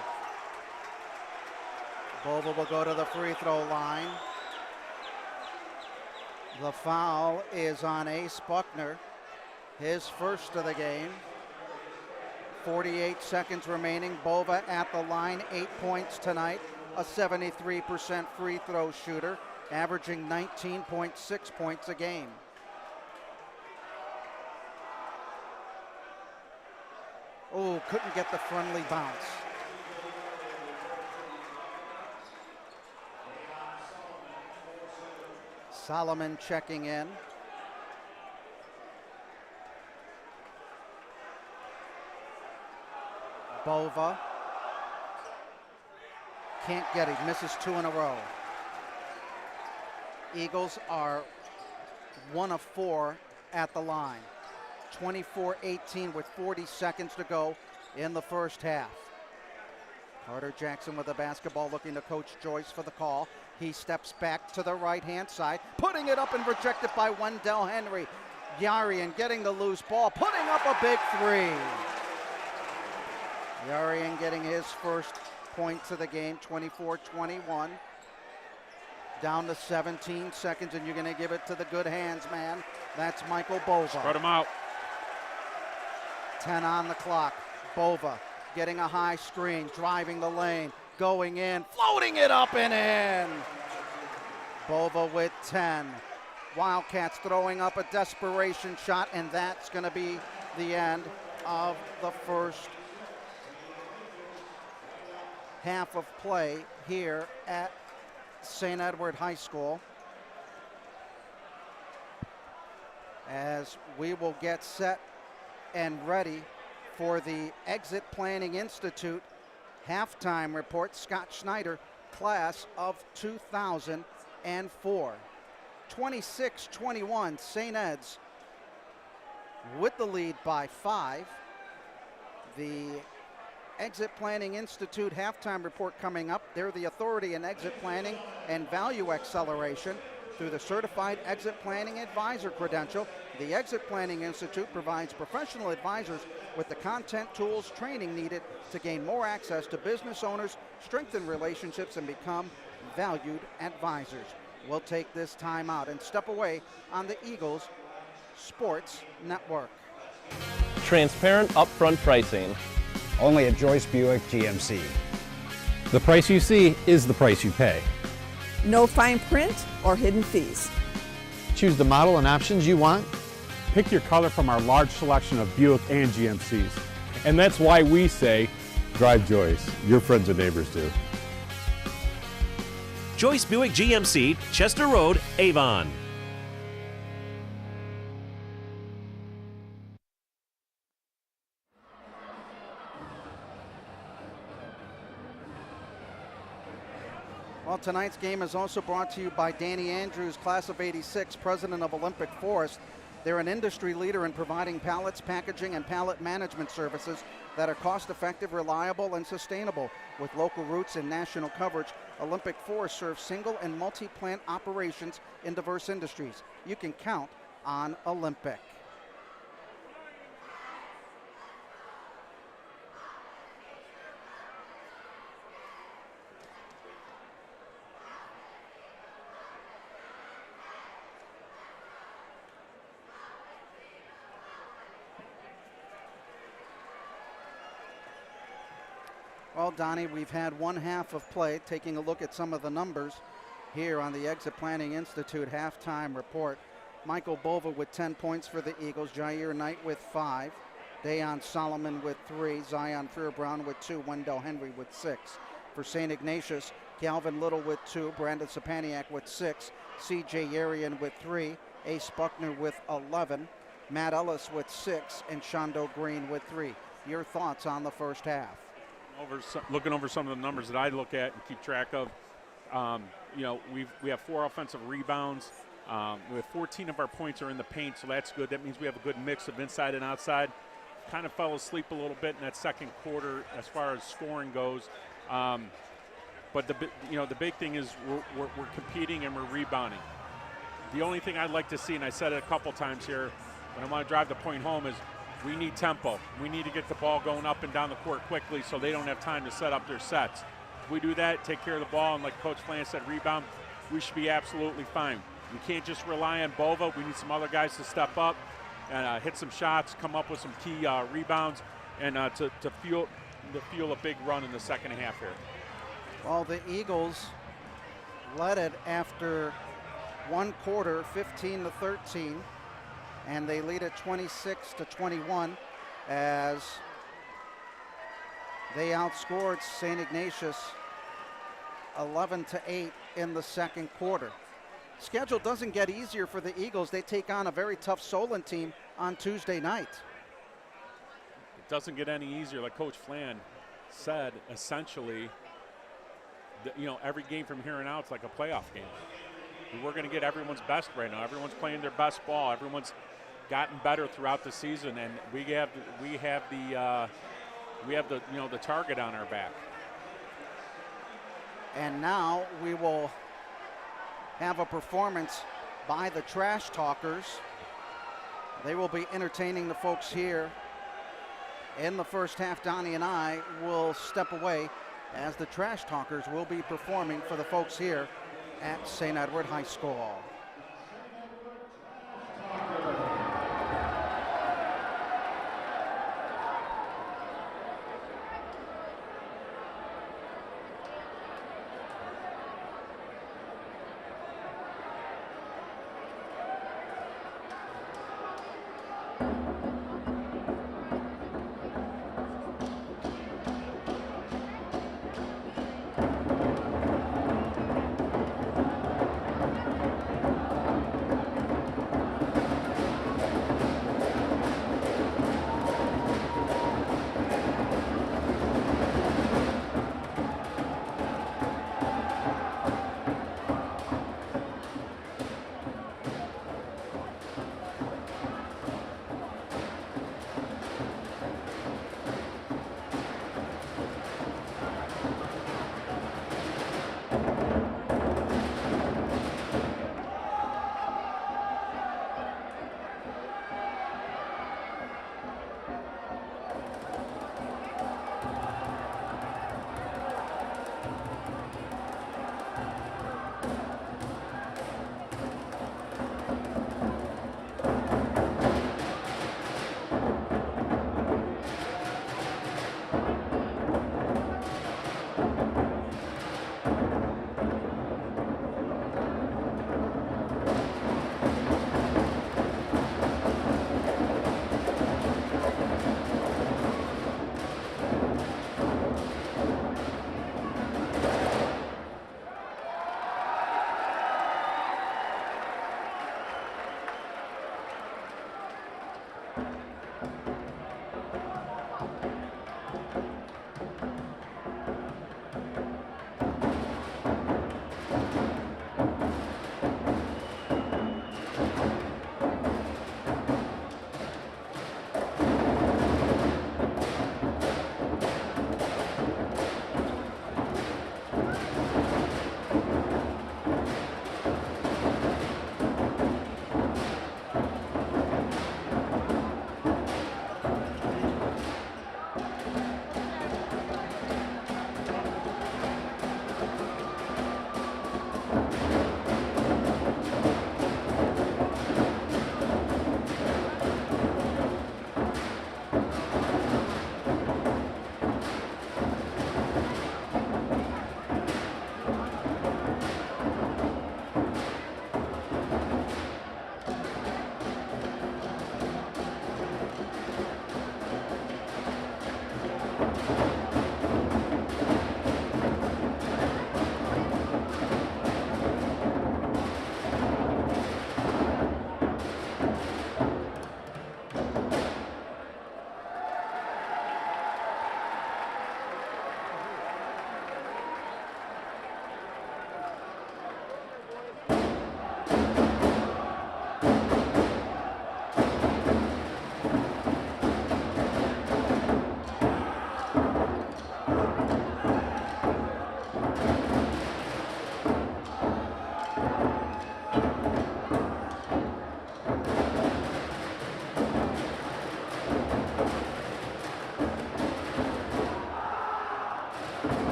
Bova will go to the free throw line. The foul is on Ace Buckner, his first of the game. 48 seconds remaining. Bova at the line, 8 points tonight, a 73% free throw shooter, averaging 19.6 points a game. Oh, couldn't get the friendly bounce. Solomon checking in. Bova can't get it, misses 2 in a row. Eagles are 1 of 4 at the line. 24-18 with 40 seconds to go in the first half. Carter Jackson with the basketball, looking to Coach Joyce for the call. He steps back to the right-hand side, putting it up and rejected by Wendell Henry. Yarian getting the loose ball, putting up a big 3. Yarian getting his first points of the game, 24-21. Down to 17 seconds, and you're going to give it to the good hands, man. That's Michael Bova. Spread him out. 10 on the clock. Bova getting a high screen, driving the lane, going in, floating it up and in. Bova with 10. Wildcats throwing up a desperation shot, and that's going to be the end of the first half of play here at St. Edward High School, as we will get set and ready for the Exit Planning Institute halftime report. Scott Schneider, class of 2004. 26-21, St. Ed's with the lead by 5. The Exit Planning Institute halftime report coming up. They're the authority in exit planning and value acceleration through the Certified Exit Planning Advisor credential. The Exit Planning Institute provides professional advisors with the content, tools, training needed to gain more access to business owners, strengthen relationships, and become valued advisors. We'll take this time out and step away on the Eagles Sports Network. Transparent upfront pricing. Only at Joyce Buick GMC. The price you see is the price you pay. No fine print or hidden fees. Choose the model and options you want. Pick your color from our large selection of Buick and GMCs. And that's why we say, drive Joyce. Your friends and neighbors do. Joyce Buick GMC, Chester Road, Avon. Well, tonight's game is also brought to you by Danny Andrews, class of 86, president of Olympic Forest. They're an industry leader in providing pallets, packaging, and pallet management services that are cost-effective, reliable, and sustainable. With local roots and national coverage, Olympic Forest serves single and multi-plant operations in diverse industries. You can count on Olympic. Well, Donnie, we've had one half of play. Taking a look at some of the numbers here on the Exit Planning Institute halftime report. Michael Bova with 10 points for the Eagles. Jair Knight with 5. Dayon Solomon with 3. Zion Freer-Brown with 2. Wendell Henry with 6. For St. Ignatius, Calvin Little with 2. Brandon Sapaniak with 6. C.J. Yarian with 3. Ace Buckner with 11. Matt Ellis with 6. And Shondo Green with 3. Your thoughts on the first half? Looking over some of the numbers that I look at and keep track of, we have 4 offensive rebounds. We have 14 of our points are in the paint, so that's good. That means we have a good mix of inside and outside. Kind of fell asleep a little bit in that second quarter as far as scoring goes. But the big thing is we're competing and we're rebounding. The only thing I'd like to see, and I said it a couple times here, but I want to drive the point home, is we need tempo. We need to get the ball going up and down the court quickly so they don't have time to set up their sets. If we do that, take care of the ball, and like Coach Flan said, rebound, we should be absolutely fine. We can't just rely on Bova. We need some other guys to step up and hit some shots, come up with some key rebounds, and to fuel a big run in the second half here. Well, the Eagles led it after one quarter, 15-13, and they lead it 26-21 as they outscored St. Ignatius 11-8 in the second quarter. Schedule doesn't get easier for the Eagles. They take on a very tough Solon team on Tuesday night. It doesn't get any easier. Like Coach Flan said, essentially, every game from here on out is like a playoff game. We're going to get everyone's best right now. Everyone's playing their best ball. Everyone's gotten better throughout the season, and we have the target on our back. And now we will have a performance by the Trash Talkers. They will be entertaining the folks here in the first half. Donnie and I will step away as the Trash Talkers will be performing for the folks here at St. Edward High School.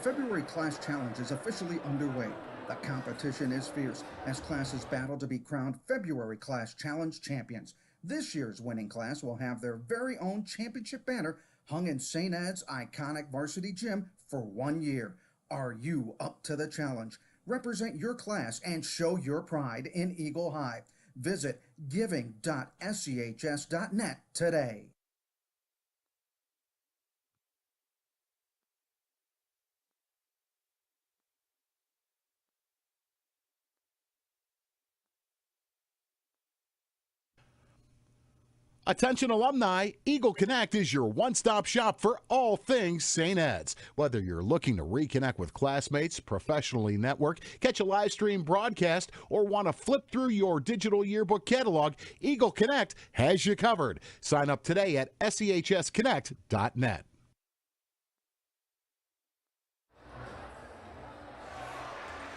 February Class Challenge is officially underway. The competition is fierce as classes battle to be crowned February Class Challenge champions. This year's winning class will have their very own championship banner hung in St. Ed's iconic Varsity gym for 1 year. Are you up to the challenge? Represent your class and show your pride in Eagle High. Visit giving.schs.net today. Attention alumni, Eagle Connect is your one-stop shop for all things St. Ed's. Whether you're looking to reconnect with classmates, professionally network, catch a live stream broadcast, or want to flip through your digital yearbook catalog, Eagle Connect has you covered. Sign up today at SEHSconnect.net.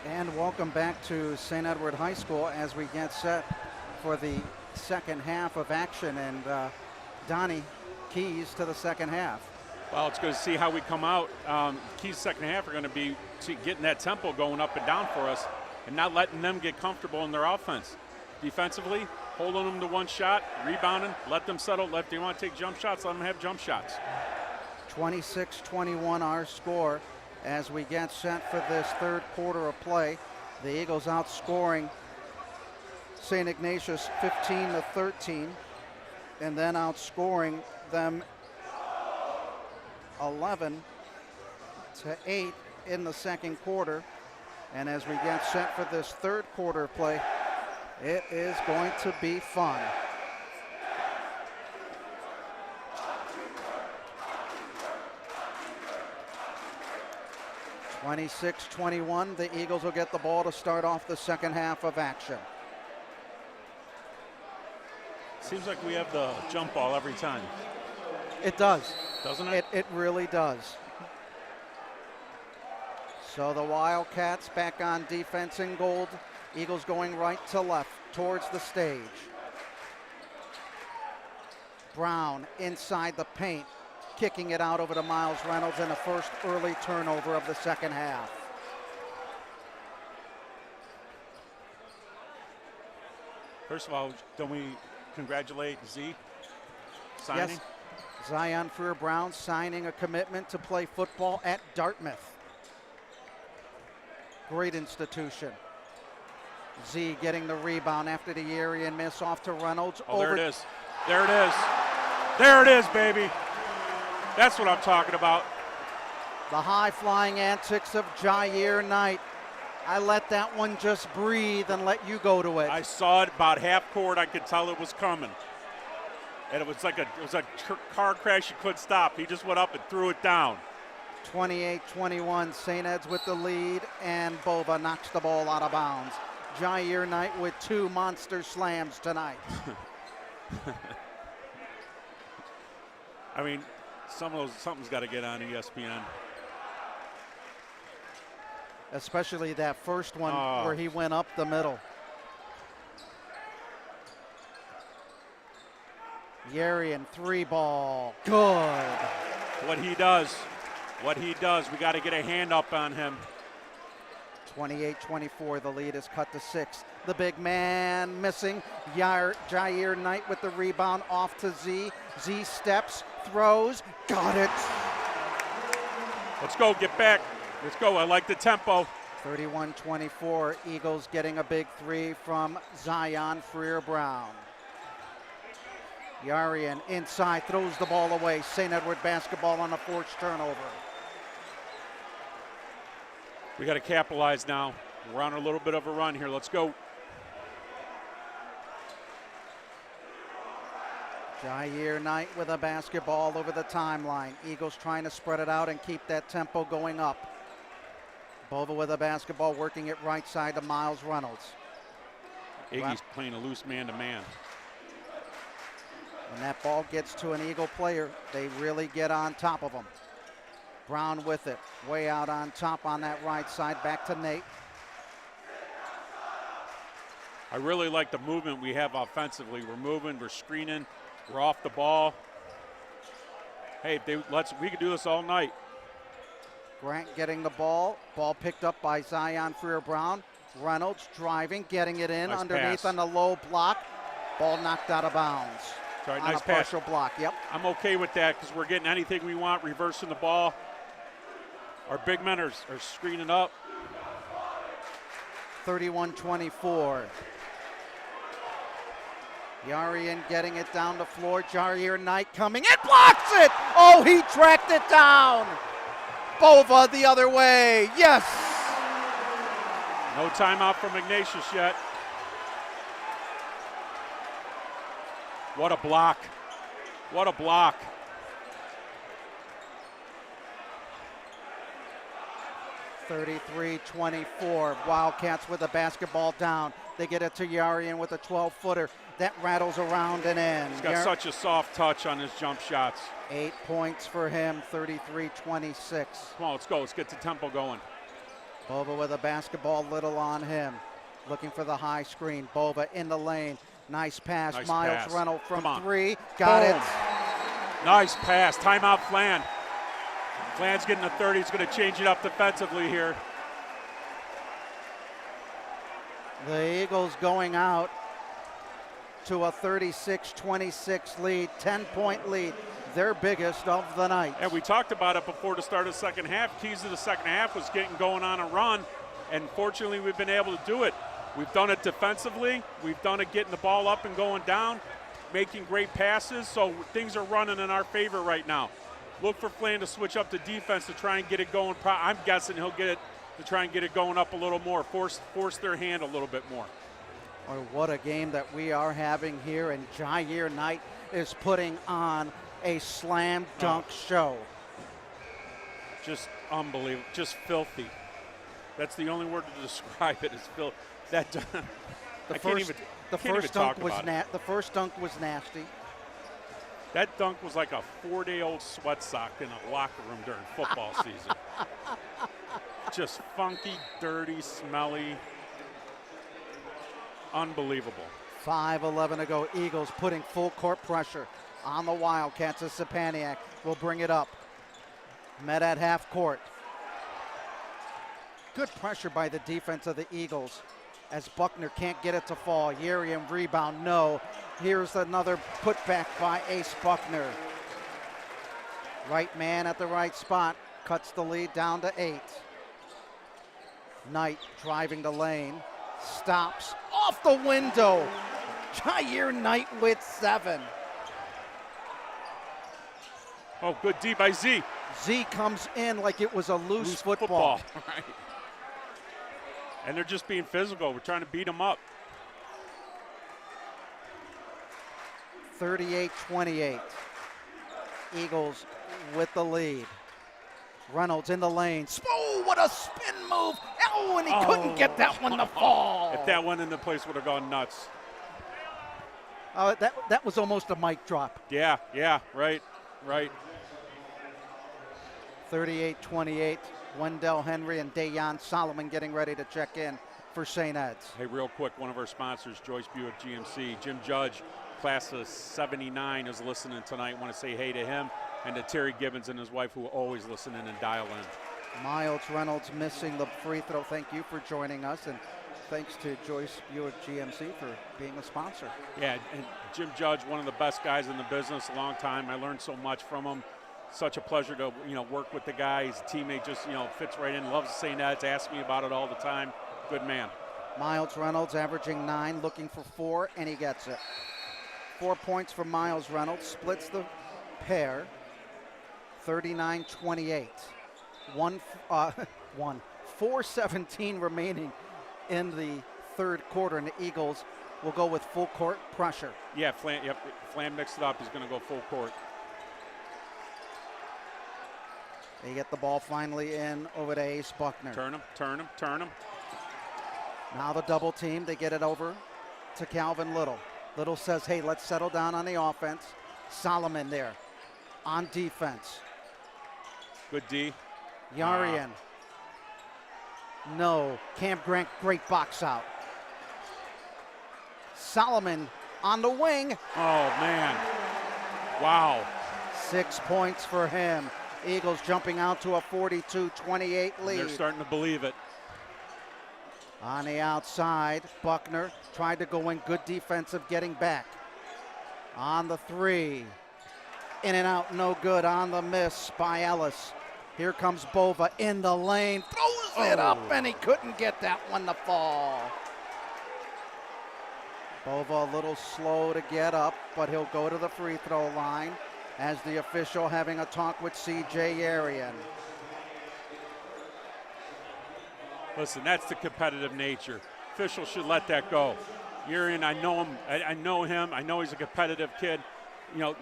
And welcome back to St. Edward High School as we get set for the second half of action, and Donnie, keys to the second half. Well, it's good to see how we come out. Keys second half are going to be getting that tempo going up and down for us and not letting them get comfortable in their offense. Defensively, holding them to one shot, rebounding, let them settle. If they want to take jump shots, let them have jump shots. 26-21 our score as we get set for this third quarter of play. The Eagles outscoring St. Ignatius 15-13, and then outscoring them 11-8 in the second quarter. And as we get set for this third quarter play, it is going to be fun. (26-21). The Eagles will get the ball to start off the second half of action. Seems like we have the jump ball every time. It does. Doesn't it? It really does. So the Wildcats back on defense in gold. Eagles going right to left towards the stage. Brown inside the paint, kicking it out over to Miles Reynolds in the first early turnover of the second half. First of all, don't we congratulate Z signing? Yes, Zion Freer-Brown signing a commitment to play football at Dartmouth. Great institution. Z getting the rebound after the Arian miss off to Reynolds. Oh, there it is. There it is. There it is, baby. That's what I'm talking about. The high-flying antics of Jair Knight. I let that one just breathe and let you go to it. I saw it about half court. I could tell it was coming. And it was like a car crash you couldn't stop. He just went up and threw it down. 28-21, St. Ed's with the lead, and Bova knocks the ball out of bounds. Jair Knight with 2 monster slams tonight. I mean, something's got to get on ESPN. Especially that first one where he went up the middle. Yarian 3-ball, good. What he does, we got to get a hand up on him. 28-24, the lead is cut to 6. The big man missing. Jair Knight with the rebound off to Z. Z steps, throws, got it. Let's go, get back. Let's go, I like the tempo. 31-24, Eagles getting a big 3 from Zion Freer-Brown. Yarian inside, throws the ball away. St. Edward basketball on a forced turnover. We got to capitalize now. We're on a little bit of a run here. Let's go. Jair Knight with a basketball over the timeline. Eagles trying to spread it out and keep that tempo going up. Bova with a basketball, working it right side to Miles Reynolds. Iggy's playing a loose man-to-man. When that ball gets to an Eagle player, they really get on top of him. Brown with it, way out on top on that right side, back to Nate. I really like the movement we have offensively. We're moving, we're screening, we're off the ball. Hey, we could do this all night. Grant getting the ball. Ball picked up by Zion Freer-Brown. Reynolds driving, getting it in nice underneath pass. on the low block. Ball knocked out of bounds. Sorry, on nice a pass. partial block, yep. I'm okay with that because we're getting anything we want, reversing the ball. Our big men are screening up. 31-24. Yarian getting it down the floor. Jair Knight coming in, blocks it! Oh, he tracked it down! Bova the other way, yes! No timeout from Ignatius yet. What a block. What a block. (33-24). Wildcats with the basketball down. They get it to Yarian with a 12-footer. That rattles around and in. He's got such a soft touch on his jump shots. 8 points for him, 33-26. Come on, let's go. Let's get the tempo going. Bova with a basketball, little on him. Looking for the high screen. Bova in the lane. Nice pass. Nice Miles pass. Reynolds from Come on. 3. Got Boom. it. Nice pass. Timeout, Flan. Flan's getting a 30. He's going to change it up defensively here. The Eagles going out to a 36-26 lead, 10-point lead, their biggest of the night. And we talked about it before the start of the second half. Keys to the second half was getting going on a run, and fortunately we've been able to do it. We've done it defensively. We've done it getting the ball up and going down, making great passes, so things are running in our favor right now. Look for Flan to switch up to defense to try and get it going. I'm guessing he'll get it to try and get it going up a little more, force their hand a little bit more. Or what a game that we are having here, and Jair Knight is putting on a slam dunk show. Just unbelievable, just filthy. That's the only word to describe it, is filthy. That The first dunk was nasty. That dunk was like a 4-day-old sweat sock in a locker room during football season. Just funky, dirty, smelly. Unbelievable. 5:11 to go. Eagles putting full court pressure on the Wildcats as Sapaniak will bring it up. Met at half court. Good pressure by the defense of the Eagles as Buckner can't get it to fall. Yerian rebound, no. Here's another putback by Ace Buckner. Right man at the right spot, cuts the lead down to 8. Knight driving the lane, stops off the window. Jair Knight with 7. Oh, good D by Z. Z comes in like it was a loose football. Right. And they're just being physical. We're trying to beat them up. 38-28. Eagles with the lead. Reynolds in the lane. Oh, what a spin move. Oh, and he couldn't get that one to fall. If that went in, the place would have gone nuts. That was almost a mic drop. Yeah, right. 38-28. Wendell Henry and Dayon Solomon getting ready to check in for St. Ed's. Hey, real quick, one of our sponsors, Joyce Buick GMC. Jim Judge, class of 79, is listening tonight. Want to say hey to him and to Terry Gibbons and his wife, who always listen in and dial in. Miles Reynolds missing the free throw. Thank you for joining us, and thanks to Joyce Buick GMC for being a sponsor. Yeah, and Jim Judge, one of the best guys in the business, a long time. I learned so much from him. Such a pleasure to work with the guy. His teammate just fits right in. Loves St. Ed's. Asks me about it all the time. Good man. Miles Reynolds averaging 9, looking for 4, and he gets it. 4 points for Miles Reynolds. Splits the pair. 39-28. 4:17 remaining in the third quarter, and the Eagles will go with full court pressure. Yeah, Flan mixed it up. He's going to go full court. They get the ball finally in over to Ace Buckner. Turn him. Now the double team. They get it over to Calvin Little. Little says, hey, let's settle down on the offense. Solomon there on defense. Good D. Yarian. No. Cam Grant, great box out. Solomon on the wing. Oh, man. Wow. 6 points for him. Eagles jumping out to a 42-28 lead. They're starting to believe it. On the outside, Buckner tried to go in, good defensive getting back. On the three, in and out, no good. On the miss by Ellis. Here comes Bova in the lane, throws it up, and he couldn't get that one to fall. Bova a little slow to get up, but he'll go to the free throw line as the official having a talk with C.J. Arian. Listen, that's the competitive nature. Officials should let that go. Arian, I know him. I know he's a competitive kid. You know,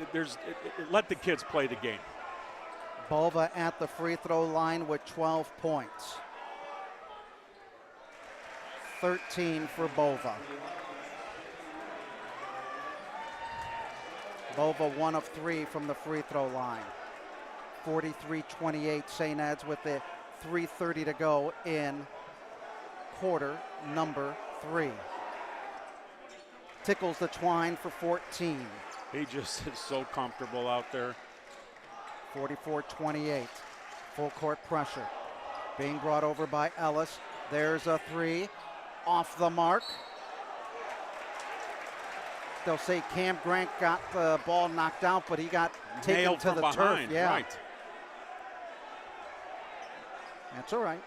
let the kids play the game. Bova at the free throw line with 12 points. 13 for Bova. Bova 1 of 3 from the free throw line. 43-28 St. Ed's with the 3:30 to go in quarter number 3. Tickles the twine for 14. He just is so comfortable out there. 44-28, full court pressure. Being brought over by Ellis. There's a 3, off the mark. They'll say Cam Grant got the ball knocked out, but he got taken Nailed to from the behind, turf. Yeah, right. That's all right.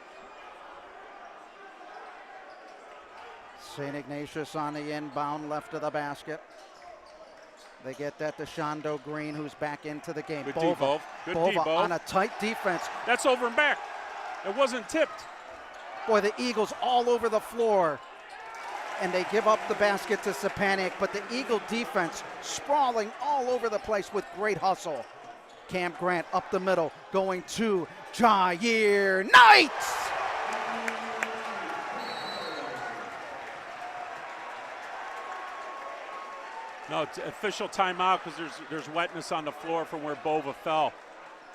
St. Ignatius on the inbound left of the basket. They get that to Shondo Green, who's back into the game. Good Bova. Good Bova Bova on a tight defense. That's over and back. It wasn't tipped. Boy, the Eagles all over the floor. And they give up the basket to Sapanic, but the Eagle defense sprawling all over the place with great hustle. Cam Grant up the middle, going to Jair Knight. No, it's official timeout because there's wetness on the floor from where Bova fell.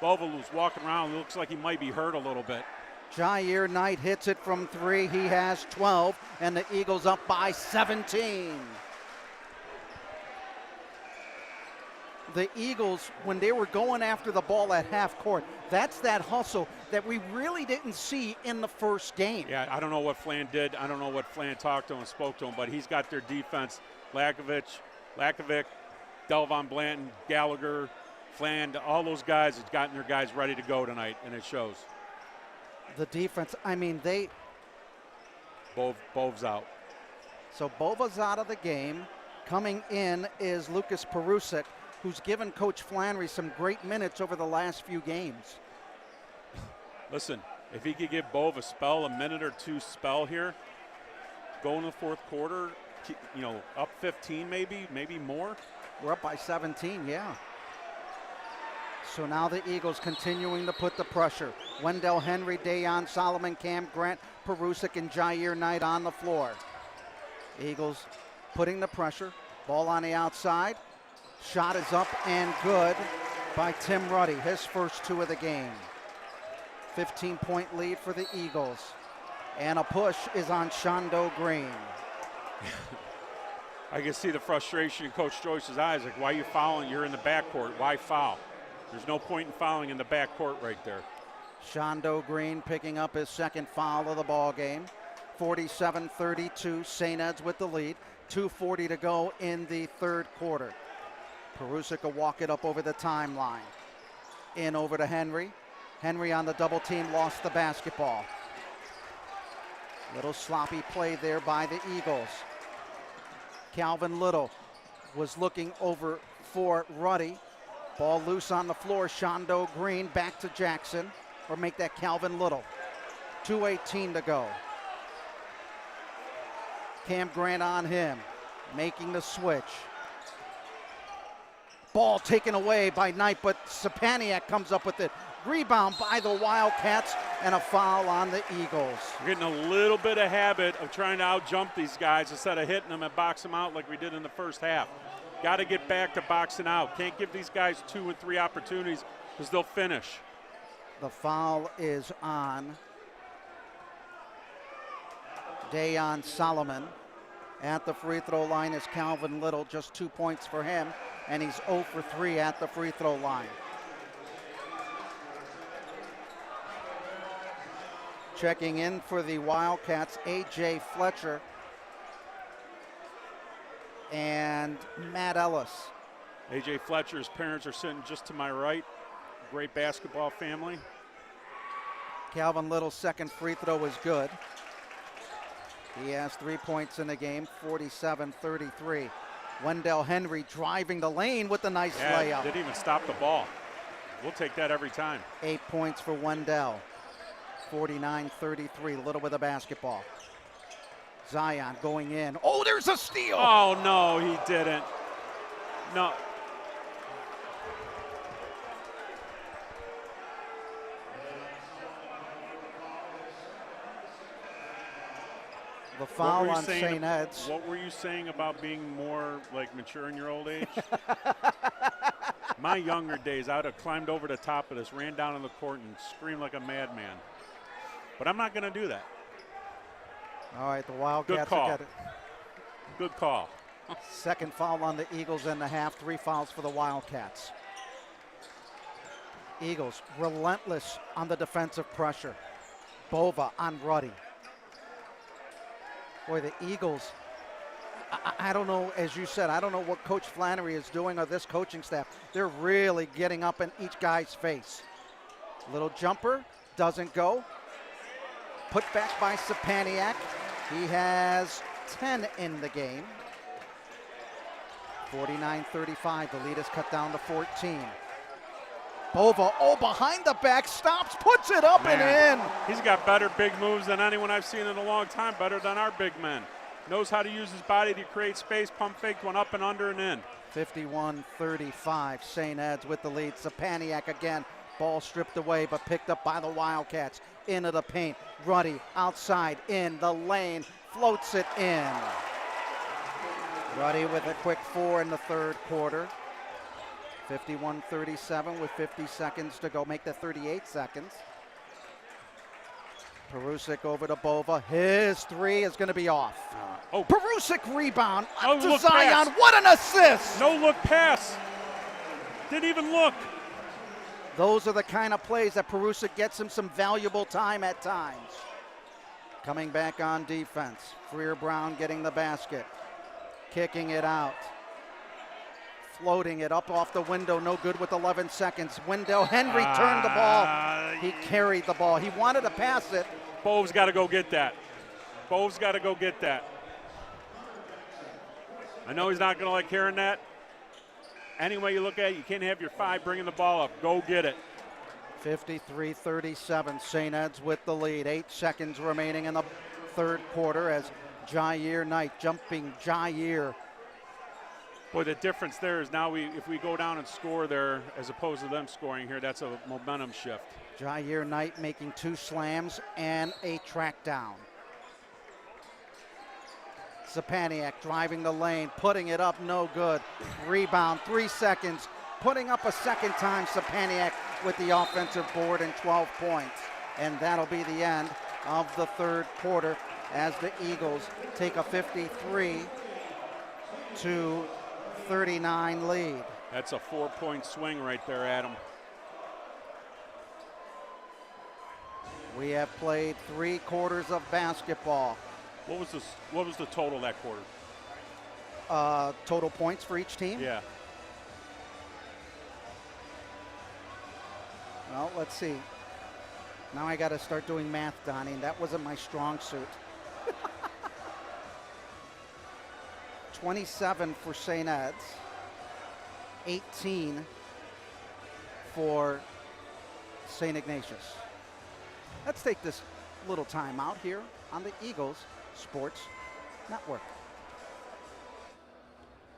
Bova was walking around, looks like he might be hurt a little bit. Jair Knight hits it from 3. He has 12, and the Eagles up by 17. The Eagles, when they were going after the ball at half court, that's that hustle that we really didn't see in the first game. Yeah, I don't know what Flan did. I don't know what Flan talked to him and spoke to him, but he's got their defense. Lakovic, Delvon Blanton, Gallagher, Flan, all those guys have gotten their guys ready to go tonight, and it shows. The defense, I mean, Bove's out. So Bova's out of the game. Coming in is Lucas Perusik, who's given Coach Flannery some great minutes over the last few games. Listen, if he could give Bove a spell, a minute or two spell here, go in the fourth quarter, you know, up 15 maybe more. We're up by 17, yeah. So now the Eagles continuing to put the pressure. Wendell Henry, Dayon Solomon, Cam Grant, Perusik, and Jair Knight on the floor. Eagles putting the pressure. Ball on the outside. Shot is up and good by Tim Ruddy, his first 2 of the game. 15-point lead for the Eagles. And a push is on Shondo Green. I can see the frustration in Coach Joyce's eyes. Like, why are you fouling? You're in the backcourt. Why foul? There's no point in fouling in the backcourt right there. Shondo Green picking up his second foul of the ball game. 47-32, St. Ed's with the lead. 2:40 to go in the third quarter. Perusik will walk it up over the timeline. In over to Henry. Henry on the double team, lost the basketball. Little sloppy play there by the Eagles. Calvin Little was looking over for Ruddy. Ball loose on the floor. Shondo Green back to Jackson, or make that Calvin Little. 2:18 to go. Cam Grant on him, making the switch. Ball taken away by Knight, but Sapaniak comes up with it. Rebound by the Wildcats, and a foul on the Eagles. We're getting a little bit of habit of trying to out-jump these guys instead of hitting them and box them out like we did in the first half. Got to get back to boxing out. Can't give these guys 2 and 3 opportunities because they'll finish. The foul is on Dayon Solomon. At the free throw line is Calvin Little, just 2 points for him, and he's 0 for 3 at the free throw line. Checking in for the Wildcats, A.J. Fletcher and Matt Ellis. A.J. Fletcher's parents are sitting just to my right. Great basketball family. Calvin Little's second free throw is good. He has 3 points in the game, 47-33. Wendell Henry driving the lane with a nice layup. Didn't even stop the ball. We'll take that every time. 8 points for Wendell. 49-33, Little with a basketball. Zion going in. Oh, there's a steal. Oh, no, he didn't. No. The foul on St. Ed's. What were you saying about being more like mature in your old age? My younger days, I would have climbed over the top of this, ran down on the court, and screamed like a madman. But I'm not going to do that. All right, the Wildcats Good call. got it. Good call. Second foul on the Eagles in the half, 3 fouls for the Wildcats. Eagles relentless on the defensive pressure. Bova on Ruddy. Boy, the Eagles, I don't know, as you said, I don't know what Coach Flannery is doing or this coaching staff. They're really getting up in each guy's face. Little jumper, doesn't go. Put back by Sapaniak. He has 10 in the game. 49-35, the lead is cut down to 14. Bova, behind the back, stops, puts it up and in. He's got better big moves than anyone I've seen in a long time, better than our big men. Knows how to use his body to create space, pump faked one up and under and in. 51-35, St. Ed's with the lead. Sapaniak again, ball stripped away but picked up by the Wildcats. Into the paint, Ruddy outside in the lane, floats it in. Ruddy with a quick 4 in the third quarter. 51-37 with 50 seconds to go, make that 38 seconds. Perusic over to Bova. His 3 is going to be off. Perusic rebound up to Zion. Pass. What an assist! No look pass. Didn't even look. Those are the kind of plays that Perusic gets him some valuable time at times. Coming back on defense. Freer Brown getting the basket. Kicking it out. Floating it up off the window, no good with 11 seconds. Wendell Henry turned the ball. He carried the ball. He wanted to pass it. Bove's got to go get that. Bove's got to go get that. I know he's not going to like hearing that. Any way you look at it, you can't have your 5 bringing the ball up. Go get it. 53-37, St. Ed's with the lead. 8 seconds remaining in the third quarter as Jair Knight, jumping Jair. Boy, the difference there is now if we go down and score there as opposed to them scoring here, that's a momentum shift. Jair Knight making 2 slams and a track down. Sapaniak driving the lane, putting it up, no good. Rebound, 3 seconds, putting up a second time. Sapaniak with the offensive board and 12 points. And that'll be the end of the third quarter as the Eagles take a 53-39 lead. That's a 4-point swing right there, Adam. We have played 3 quarters of basketball. What was the total that quarter? Total points for each team? Yeah. Well, let's see. Now I got to start doing math, Donnie, and that wasn't my strong suit. 27 for St. Ed's, 18 for St. Ignatius. Let's take this little time out here on the Eagles Sports Network.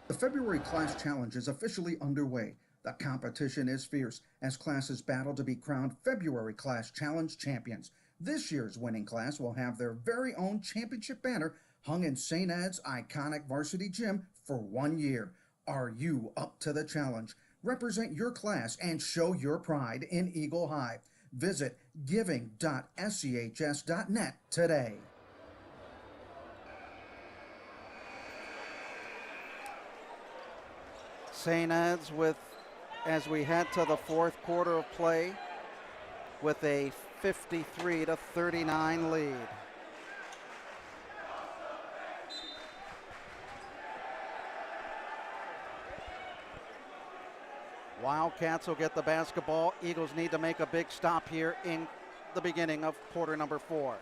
The February Class Challenge is officially underway. The competition is fierce as classes battle to be crowned February Class Challenge champions. This year's winning class will have their very own championship banner hung in St. Ed's iconic Varsity gym for 1 year. Are you up to the challenge? Represent your class and show your pride in Eagle High. Visit giving.schs.net today. St. Ed's with, as we head to the fourth quarter of play, with a 53-39 lead. Wildcats will get the basketball. Eagles need to make a big stop here in the beginning of quarter number 4.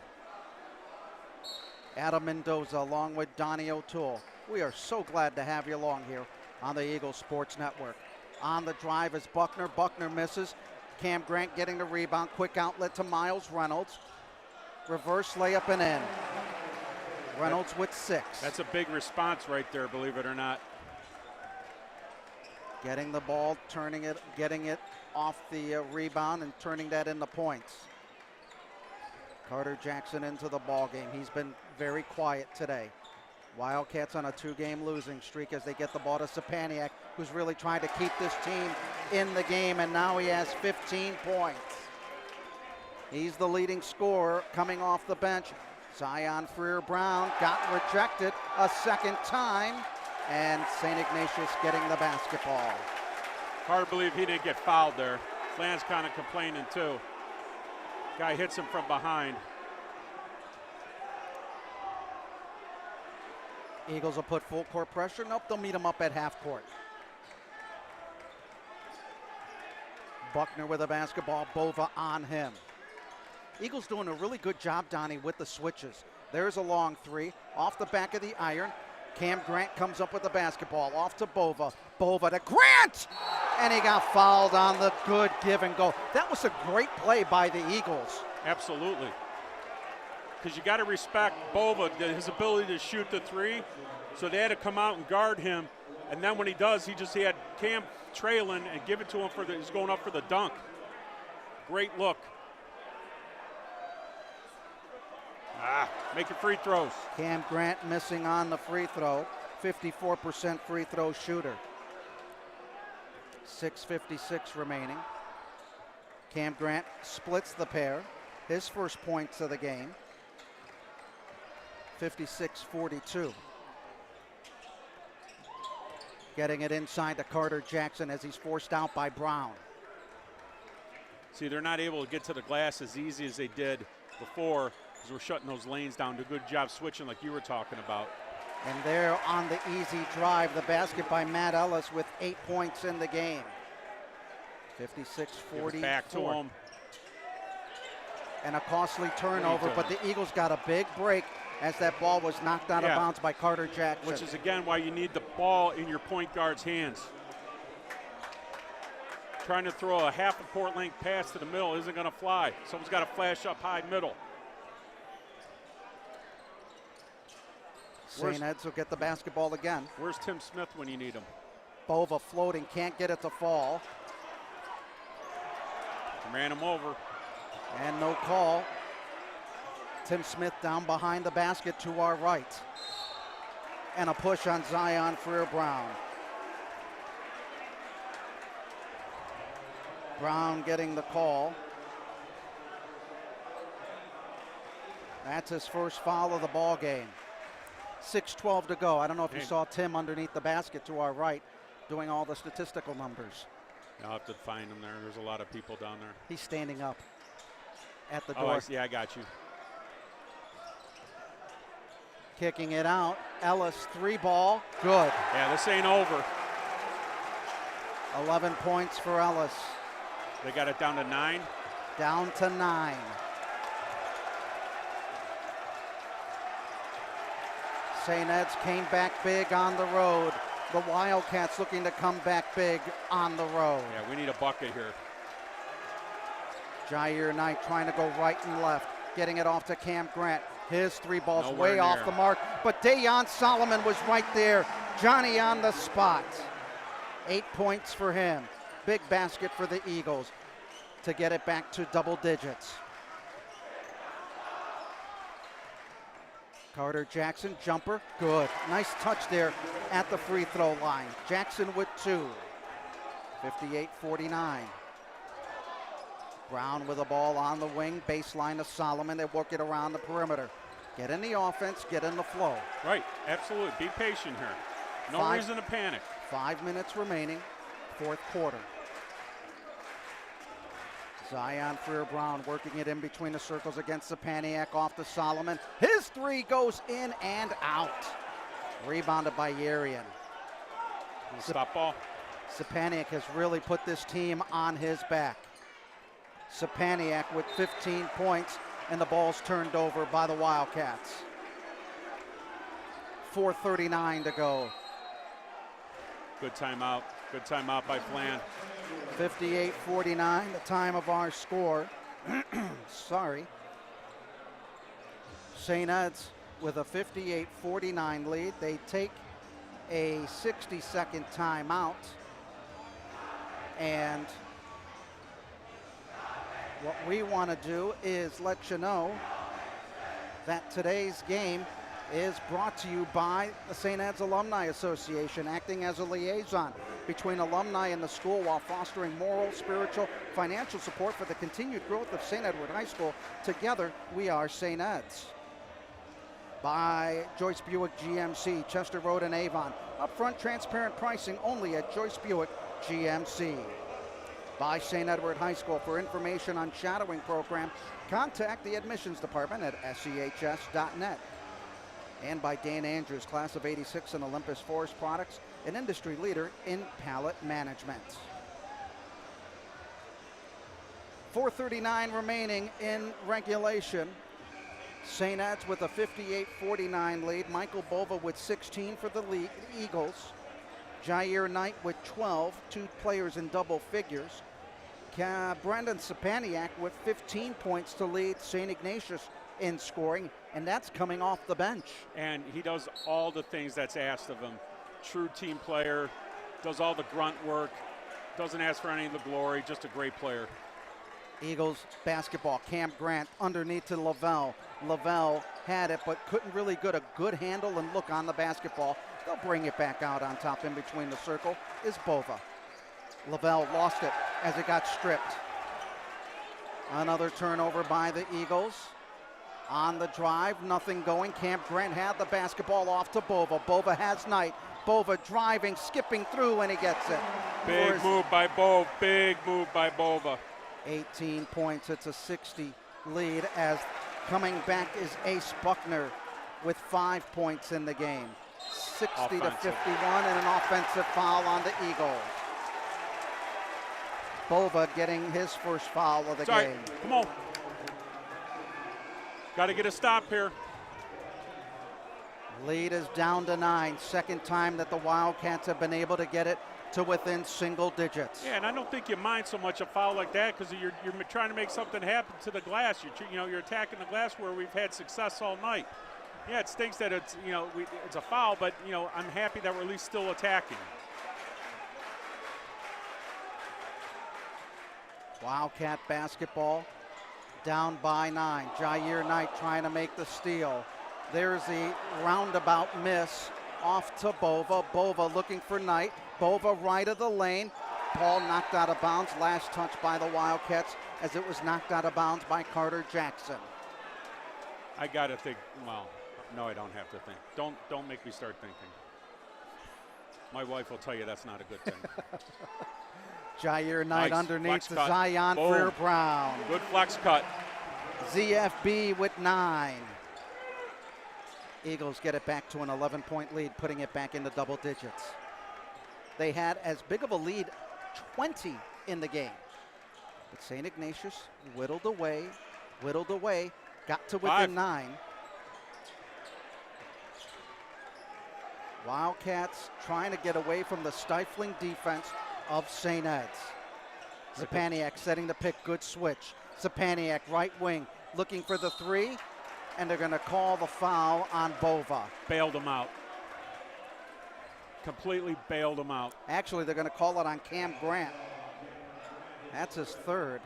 Adam Mendoza along with Donnie O'Toole. We are so glad to have you along here on the Eagles Sports Network. On the drive is Buckner. Buckner misses. Cam Grant getting the rebound. Quick outlet to Miles Reynolds. Reverse layup and in. Reynolds with 6. That's a big response right there, believe it or not. Getting the ball, turning it, getting it off the rebound and turning that into points. Carter Jackson into the ball game. He's been very quiet today. Wildcats on a 2-game losing streak as they get the ball to Sapaniak, who's really trying to keep this team in the game, and now he has 15 points. He's the leading scorer coming off the bench. Zion Freer-Brown got rejected a second time, and St. Ignatius getting the basketball. Hard to believe he didn't get fouled there. Flan's kind of complaining too. Guy hits him from behind. Eagles will put full court pressure. Nope, they'll meet him up at half court. Buckner with a basketball, Bova on him. Eagles doing a really good job, Donnie, with the switches. There's a long 3 off the back of the iron. Cam Grant comes up with the basketball off to Bova. Bova to Grant! And he got fouled on the good give and go. That was a great play by the Eagles. Absolutely. Because you got to respect Bova, his ability to shoot the 3. So they had to come out and guard him. And then when he does, he had Cam trailing and give it to him he's going up for the dunk. Great look. Making free throws. Cam Grant missing on the free throw. 54% free throw shooter. 6:56 remaining. Cam Grant splits the pair. His first points of the game. 56-42. Getting it inside to Carter Jackson as he's forced out by Brown. See, they're not able to get to the glass as easy as they did before because we're shutting those lanes down. Do a good job switching like you were talking about. And there on the easy drive, the basket by Matt Ellis with 8 points in the game. 56-44. Back to him. And a costly turnover, but the Eagles got a big break as that ball was knocked out of bounds by Carter Jackson. Which is, again, why you need the ball in your point guard's hands. Trying to throw a half a court length pass to the middle isn't going to fly. Someone's got to flash up high middle. St. Ed's will get the basketball again. Where's Tim Smith when you need him? Bova floating, can't get it to fall. Ran him over. And no call. Tim Smith down behind the basket to our right. And a push on Zion Freer-Brown. Brown getting the call. That's his first foul of the ball game. 6:12 to go. I don't know if you saw Tim underneath the basket to our right doing all the statistical numbers. I'll have to find him there. There's a lot of people down there. He's standing up at the door. I got you. Kicking it out. Ellis, 3-ball. Good. Yeah, this ain't over. 11 points for Ellis. They got it down to 9? Down to 9. St. Ed's came back big on the road. The Wildcats looking to come back big on the road. Yeah, we need a bucket here. Jair Knight trying to go right and left. Getting it off to Cam Grant. His 3-ball's Nowhere way near. off the mark. But Dayon Solomon was right there. Johnny on the spot. 8 points for him. Big basket for the Eagles to get it back to double digits. Carter Jackson, jumper, good. Nice touch there at the free throw line. Jackson with 2. 58-49. Brown with the ball on the wing, baseline to Solomon. They work it around the perimeter. Get in the offense, get in the flow. Right, absolutely. Be patient here. No reason to panic. 5 minutes remaining, fourth quarter. Zion Freer-Brown working it in between the circles against Sapaniak, off to Solomon. His three goes in and out. Rebounded by Yerian. Stop ball. Sapaniak has really put this team on his back. Sapaniak with 15 points, and the ball's turned over by the Wildcats. 4:39 to go. Good timeout. Good timeout by Flan. 58-49, the time of our score. Sorry. St. Ed's with a 58-49 lead. They take a 60-second timeout. And what we want to do is let you know that today's game is brought to you by the St. Ed's Alumni Association, acting as a liaison between alumni and the school while fostering moral, spiritual, financial support for the continued growth of St. Edward High School. Together, we are St. Ed's. By Joyce Buick GMC, Chester Road and Avon. Upfront transparent pricing only at Joyce Buick GMC. By St. Edward High School. For information on shadowing program, contact the admissions department at SEHS.net. And by Dan Andrews, class of '86 and Olympus Forest Products, an industry leader in pallet management. 4:39 remaining in regulation. St. Ed's with a 58-49 lead. Michael Bova with 16 for the Eagles. Jair Knight with 12, two players in double figures. Brendan Sapaniak with 15 points to lead St. Ignatius in scoring, and that's coming off the bench. And he does all the things that's asked of him. True team player, does all the grunt work, doesn't ask for any of the glory, just a great player. Eagles basketball, Cam Grant underneath to Lavelle. Lavelle had it, but couldn't really get a good handle and look on the basketball. They'll bring it back out on top in between the circle is Bova. Lavelle lost it as it got stripped. Another turnover by the Eagles. On the drive, nothing going. Cam Grant had the basketball off to Bova. Bova has Knight. Bova driving, skipping through, and he gets it. Big move by Bova. Big move by Bova. 18 points. It's a 60 lead as coming back is Ace Buckner with 5 points in the game. 60 to 51 and an offensive foul on the Eagles. Bova getting his first foul of the game. Come on. Got to get a stop here. Lead is down to 9. Second time that the Wildcats have been able to get it to within single digits. Yeah, and I don't think you mind so much a foul like that because you're trying to make something happen to the glass. You're attacking the glass where we've had success all night. Yeah, it stinks that it's it's a foul, but I'm happy that we're at least still attacking. Wildcat basketball down by 9. Jair Knight trying to make the steal. There's the roundabout miss off to Bova. Bova looking for Knight. Bova right of the lane. Ball knocked out of bounds. Last touch by the Wildcats as it was knocked out of bounds by Carter Jackson. I got to think, well, no, I don't have to think. Don't make me start thinking. My wife will tell you that's not a good thing. Jair Knight nice underneath to cut. Zion Freer-Brown. Good flex cut. ZFB with 9. Eagles get it back to an 11-point lead, putting it back into double digits. They had as big of a lead, 20 in the game. But St. Ignatius whittled away, got to within 9. Wildcats trying to get away from the stifling defense of St. Ed's. Sapaniak setting the pick, good switch. Sapaniak right wing, looking for the 3, and they're going to call the foul on Bova. Bailed him out. Completely bailed him out. Actually, they're going to call it on Cam Grant. That's his 3rd.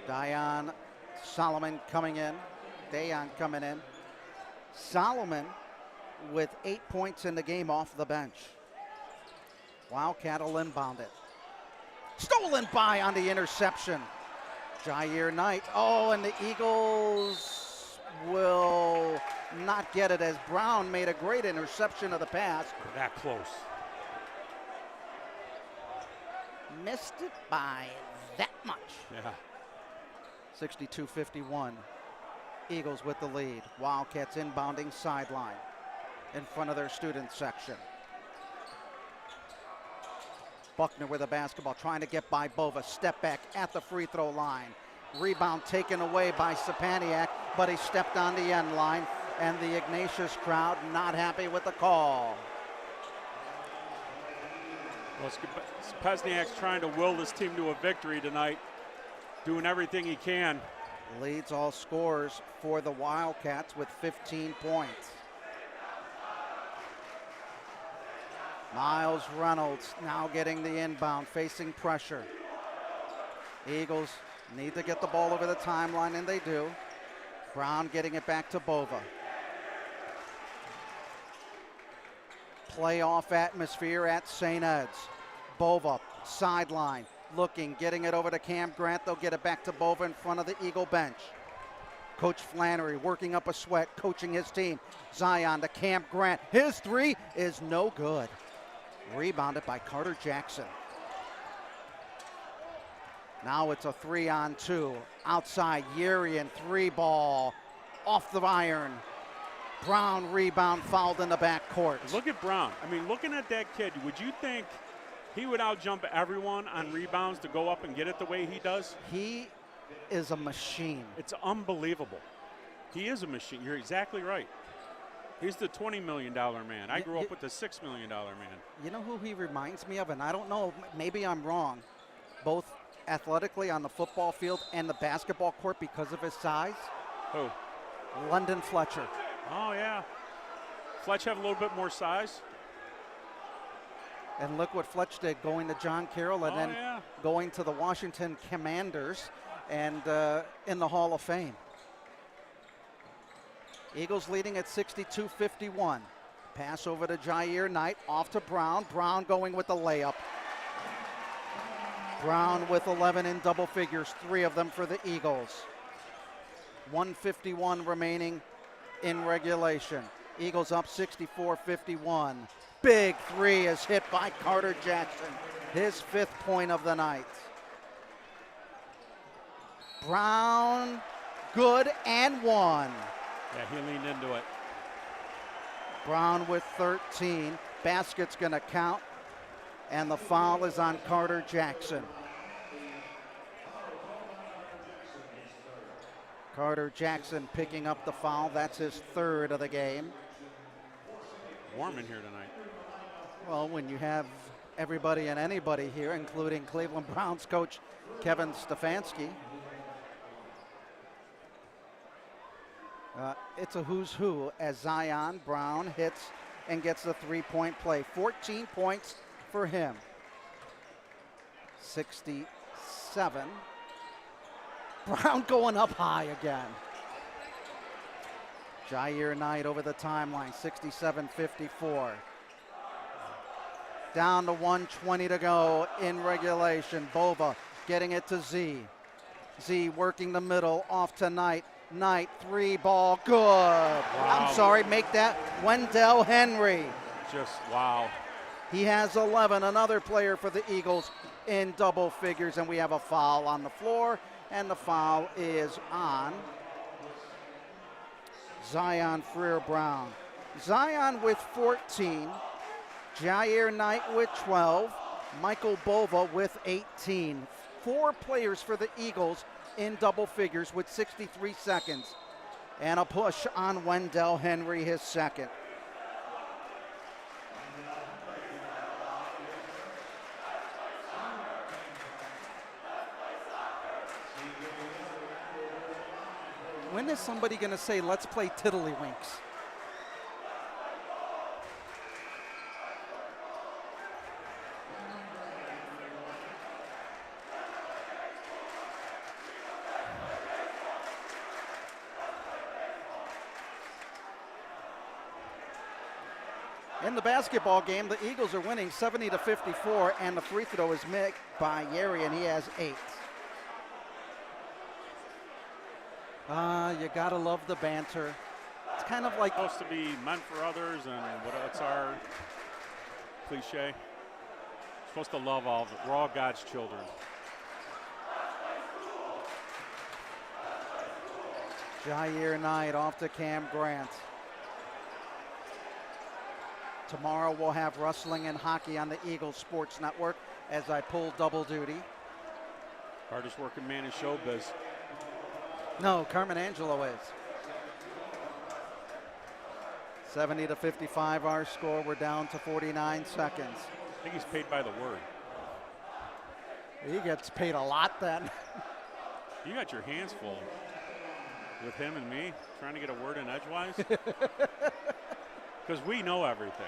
Dayan Solomon coming in. Solomon with 8 points in the game off the bench. Wildcat will inbound it. Stolen by on the interception. Jair Knight. Oh, and the Eagles will not get it as Brown made a great interception of the pass. That close. Missed it by that much. Yeah. 62-51. Eagles with the lead. Wildcats inbounding sideline in front of their student section. Buckner with a basketball, trying to get by Bova. Step back at the free throw line. Rebound taken away by Sapaniak, but he stepped on the end line, and the Ignatius crowd not happy with the call. Well, Sapaniak's trying to will this team to a victory tonight, doing everything he can. Leads all scorers for the Wildcats with 15 points. Miles Reynolds now getting the inbound, facing pressure. Eagles need to get the ball over the timeline, and they do. Brown getting it back to Bova. Playoff atmosphere at St. Ed's. Bova, sideline, looking, getting it over to Cam Grant. They'll get it back to Bova in front of the Eagle bench. Coach Flannery working up a sweat, coaching his team. Zion to Cam Grant. His three is no good. Rebounded by Carter Jackson. Now it's a 3-on-2. Outside, Urian, three ball, off the iron. Brown rebound, fouled in the backcourt. Look at Brown. I mean, looking at that kid, would you think he would outjump everyone on rebounds to go up and get it the way he does? He is a machine. It's unbelievable. He is a machine. You're exactly right. He's the $20 million man. I grew up with the $6 million man. You know who he reminds me of? And I don't know, maybe I'm wrong. Both athletically on the football field and the basketball court because of his size. Who? London Fletcher. Oh, yeah. Fletch have a little bit more size. And look what Fletch did, going to John Carroll and then going to the Washington Commanders and in the Hall of Fame. Eagles leading at 62-51. Pass over to Jair Knight, off to Brown. Brown going with the layup. Brown with 11 in double figures, 3 of them for the Eagles. 1:51 remaining in regulation. Eagles up 64-51. Big three is hit by Carter Jackson, his 5th point of the night. Brown, good and one. Yeah, he leaned into it. Brown with 13. Basket's going to count, and the foul is on Carter Jackson. Carter Jackson picking up the foul. That's his 3rd of the game. Warm in here tonight. Well, when you have everybody and anybody here, including Cleveland Browns coach Kevin Stefanski, it's a who's who as Zion Brown hits and gets the 3-point play. 14 points for him. 67. Brown going up high again. Jair Knight over the timeline, 67-54. Down to 1:20 to go in regulation. Bova getting it to Z. Z working the middle, off to Knight. Knight, 3 ball, good. Wow. I'm sorry, make that Wendell Henry. Just wow. He has 11, another player for the Eagles in double figures, and we have a foul on the floor, and the foul is on Zion Freer-Brown. Zion with 14, Jair Knight with 12, Michael Bova with 18. 4 players for the Eagles in double figures with 63 seconds. And a push on Wendell Henry, his 2nd. When is somebody going to say, let's play tiddlywinks? In the basketball game, the Eagles are winning 70-54, and the free throw is made by Yeri, and he has 8. You gotta love the banter. It's kind of like supposed to be meant for others, and what's our cliche? Supposed to love all of it. We're all God's children. Jair Knight off to Cam Grant. Tomorrow we'll have wrestling and hockey on the Eagles Sports Network as I pull double duty. Hardest working man in showbiz. No, Carmen Angelo is. 70-55 our score. We're down to 49 seconds. I think he's paid by the word. He gets paid a lot then. You got your hands full with him and me trying to get a word in edgewise. Because we know everything.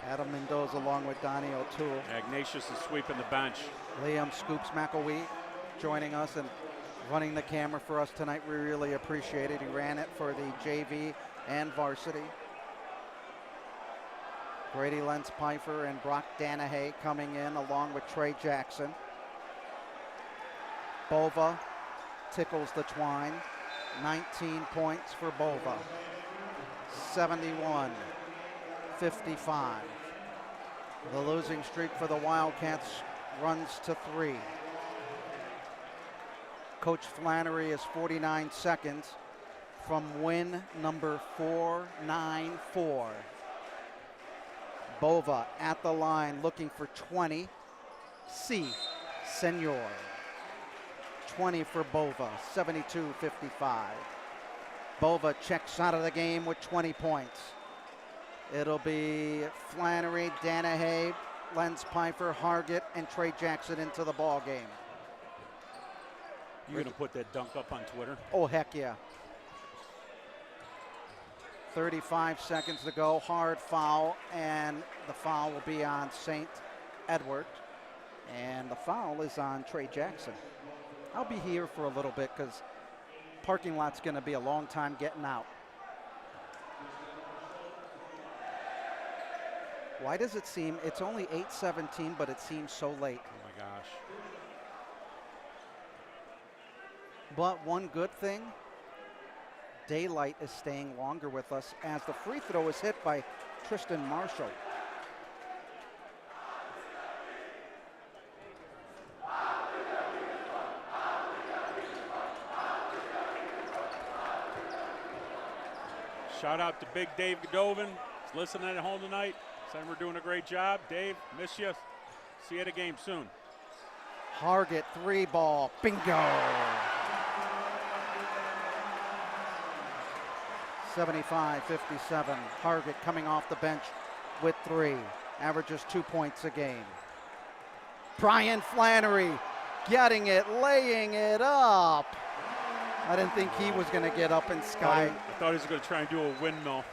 Adam Mendoza along with Donnie O'Toole. Ignatius is sweeping the bench. Liam Scoops McElwee joining us and running the camera for us tonight. We really appreciate it. He ran it for the JV and varsity. Brady Lentz Pfeiffer and Brock Danahay coming in along with Trey Jackson. Bova tickles the twine. 19 points for Bova. 71-55. The losing streak for the Wildcats runs to 3. Coach Flannery is 49 seconds from win number 494. Bova at the line looking for 20. C. Senor. 20 for Bova, 72-55. Bova checks out of the game with 20 points. It'll be Flannery, Danahay, Lentz Pfeiffer, Hargett, and Trey Jackson into the ball game. You gonna put that dunk up on Twitter? Oh, heck yeah. 35 seconds to go, hard foul, and the foul will be on St. Edward. And the foul is on Trey Jackson. I'll be here for a little bit because parking lot's going to be a long time getting out. Why does it seem, it's only 8:17, but it seems so late? Oh my gosh. But one good thing, daylight is staying longer with us as the free throw is hit by Tristan Marshall. Shout out to Big Dave Godovin. He's listening at home tonight. Saying we're doing a great job. Dave, miss you. See you at a game soon. Hargett, 3 ball, bingo. 75-57. Hargett coming off the bench with 3. Averages 2 points a game. Brian Flannery getting it, laying it up. I didn't think he was going to get up in sky. I thought he was going to try and do a windmill.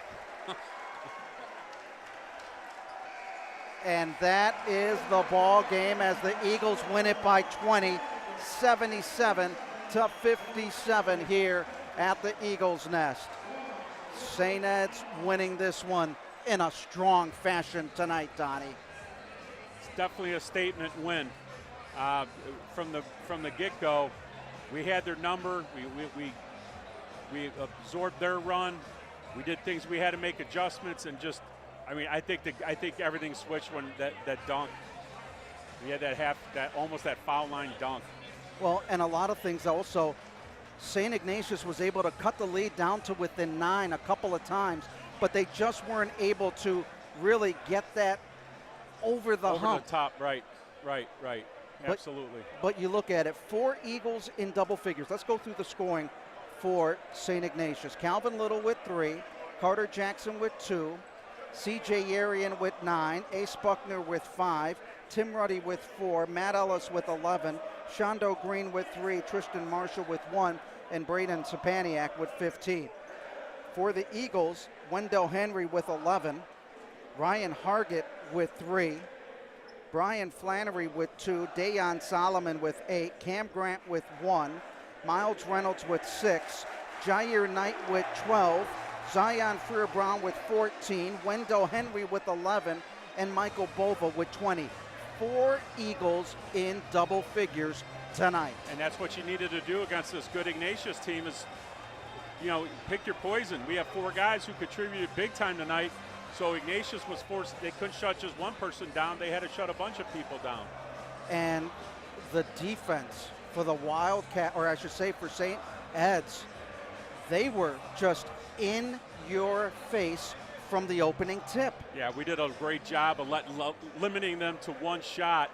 And that is the ball game as the Eagles win it by 20, 77-57 here at the Eagles' Nest. St. Ed's winning this one in a strong fashion tonight, Donnie. It's definitely a statement win. From the get-go, we had their number. We absorbed their run. We did things. We had to make adjustments and just. I mean, I think everything switched when that dunk. We had almost that foul line dunk. Well, and a lot of things also. St. Ignatius was able to cut the lead down to within 9 a couple of times, but they just weren't able to really get that over the hump. Over the top, right. Absolutely. But you look at it, 4 Eagles in double figures. Let's go through the scoring for St. Ignatius. Calvin Little with 3, Carter Jackson with 2, C.J. Yarian with 9, Ace Buckner with 5, Tim Ruddy with 4, Matt Ellis with 11, Shondo Green with 3, Tristan Marshall with 1, and Braden Sapaniak with 15. For the Eagles, Wendell Henry with 11, Ryan Hargett with 3, Brian Flannery with 2, Dayon Solomon with 8, Cam Grant with 1, Miles Reynolds with 6, Jair Knight with 12, Zion Freer-Brown with 14, Wendell Henry with 11, and Michael Bova with 20. 4 Eagles in double figures tonight. And that's what you needed to do against this good Ignatius team is, pick your poison. We have 4 guys who contributed big time tonight. So Ignatius was forced, they couldn't shut just one person down. They had to shut a bunch of people down. And the defense for the Wildcat, or I should say for St. Ed's. They were just in your face from the opening tip. Yeah, we did a great job of limiting them to one shot,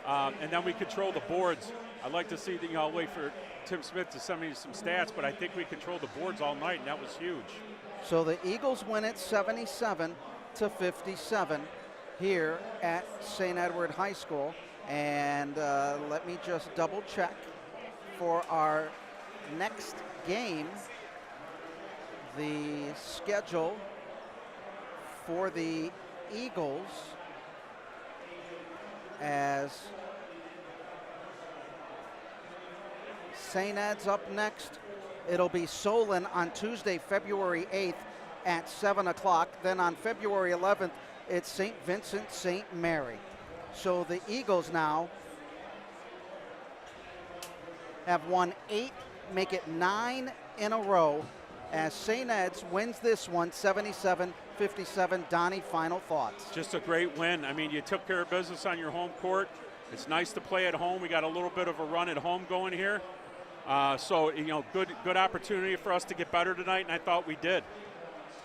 and then we controlled the boards. I'd like to see I'll wait for Tim Smith to send me some stats, but I think we controlled the boards all night, and that was huge. So the Eagles win it 77-57 here at St. Edward High School. And let me just double check for our next game. The schedule for the Eagles, as St. Ed's up next. It'll be Solon on Tuesday, February 8th at 7 o'clock. Then on February 11th, it's St. Vincent St. Mary. So the Eagles now have won 8, make it 9 in a row as St. Ed's wins this one 77-57. Donnie, final thoughts? Just a great win. I mean, you took care of business on your home court. It's nice to play at home. We got a little bit of a run at home going here. So, good opportunity for us to get better tonight, and I thought we did.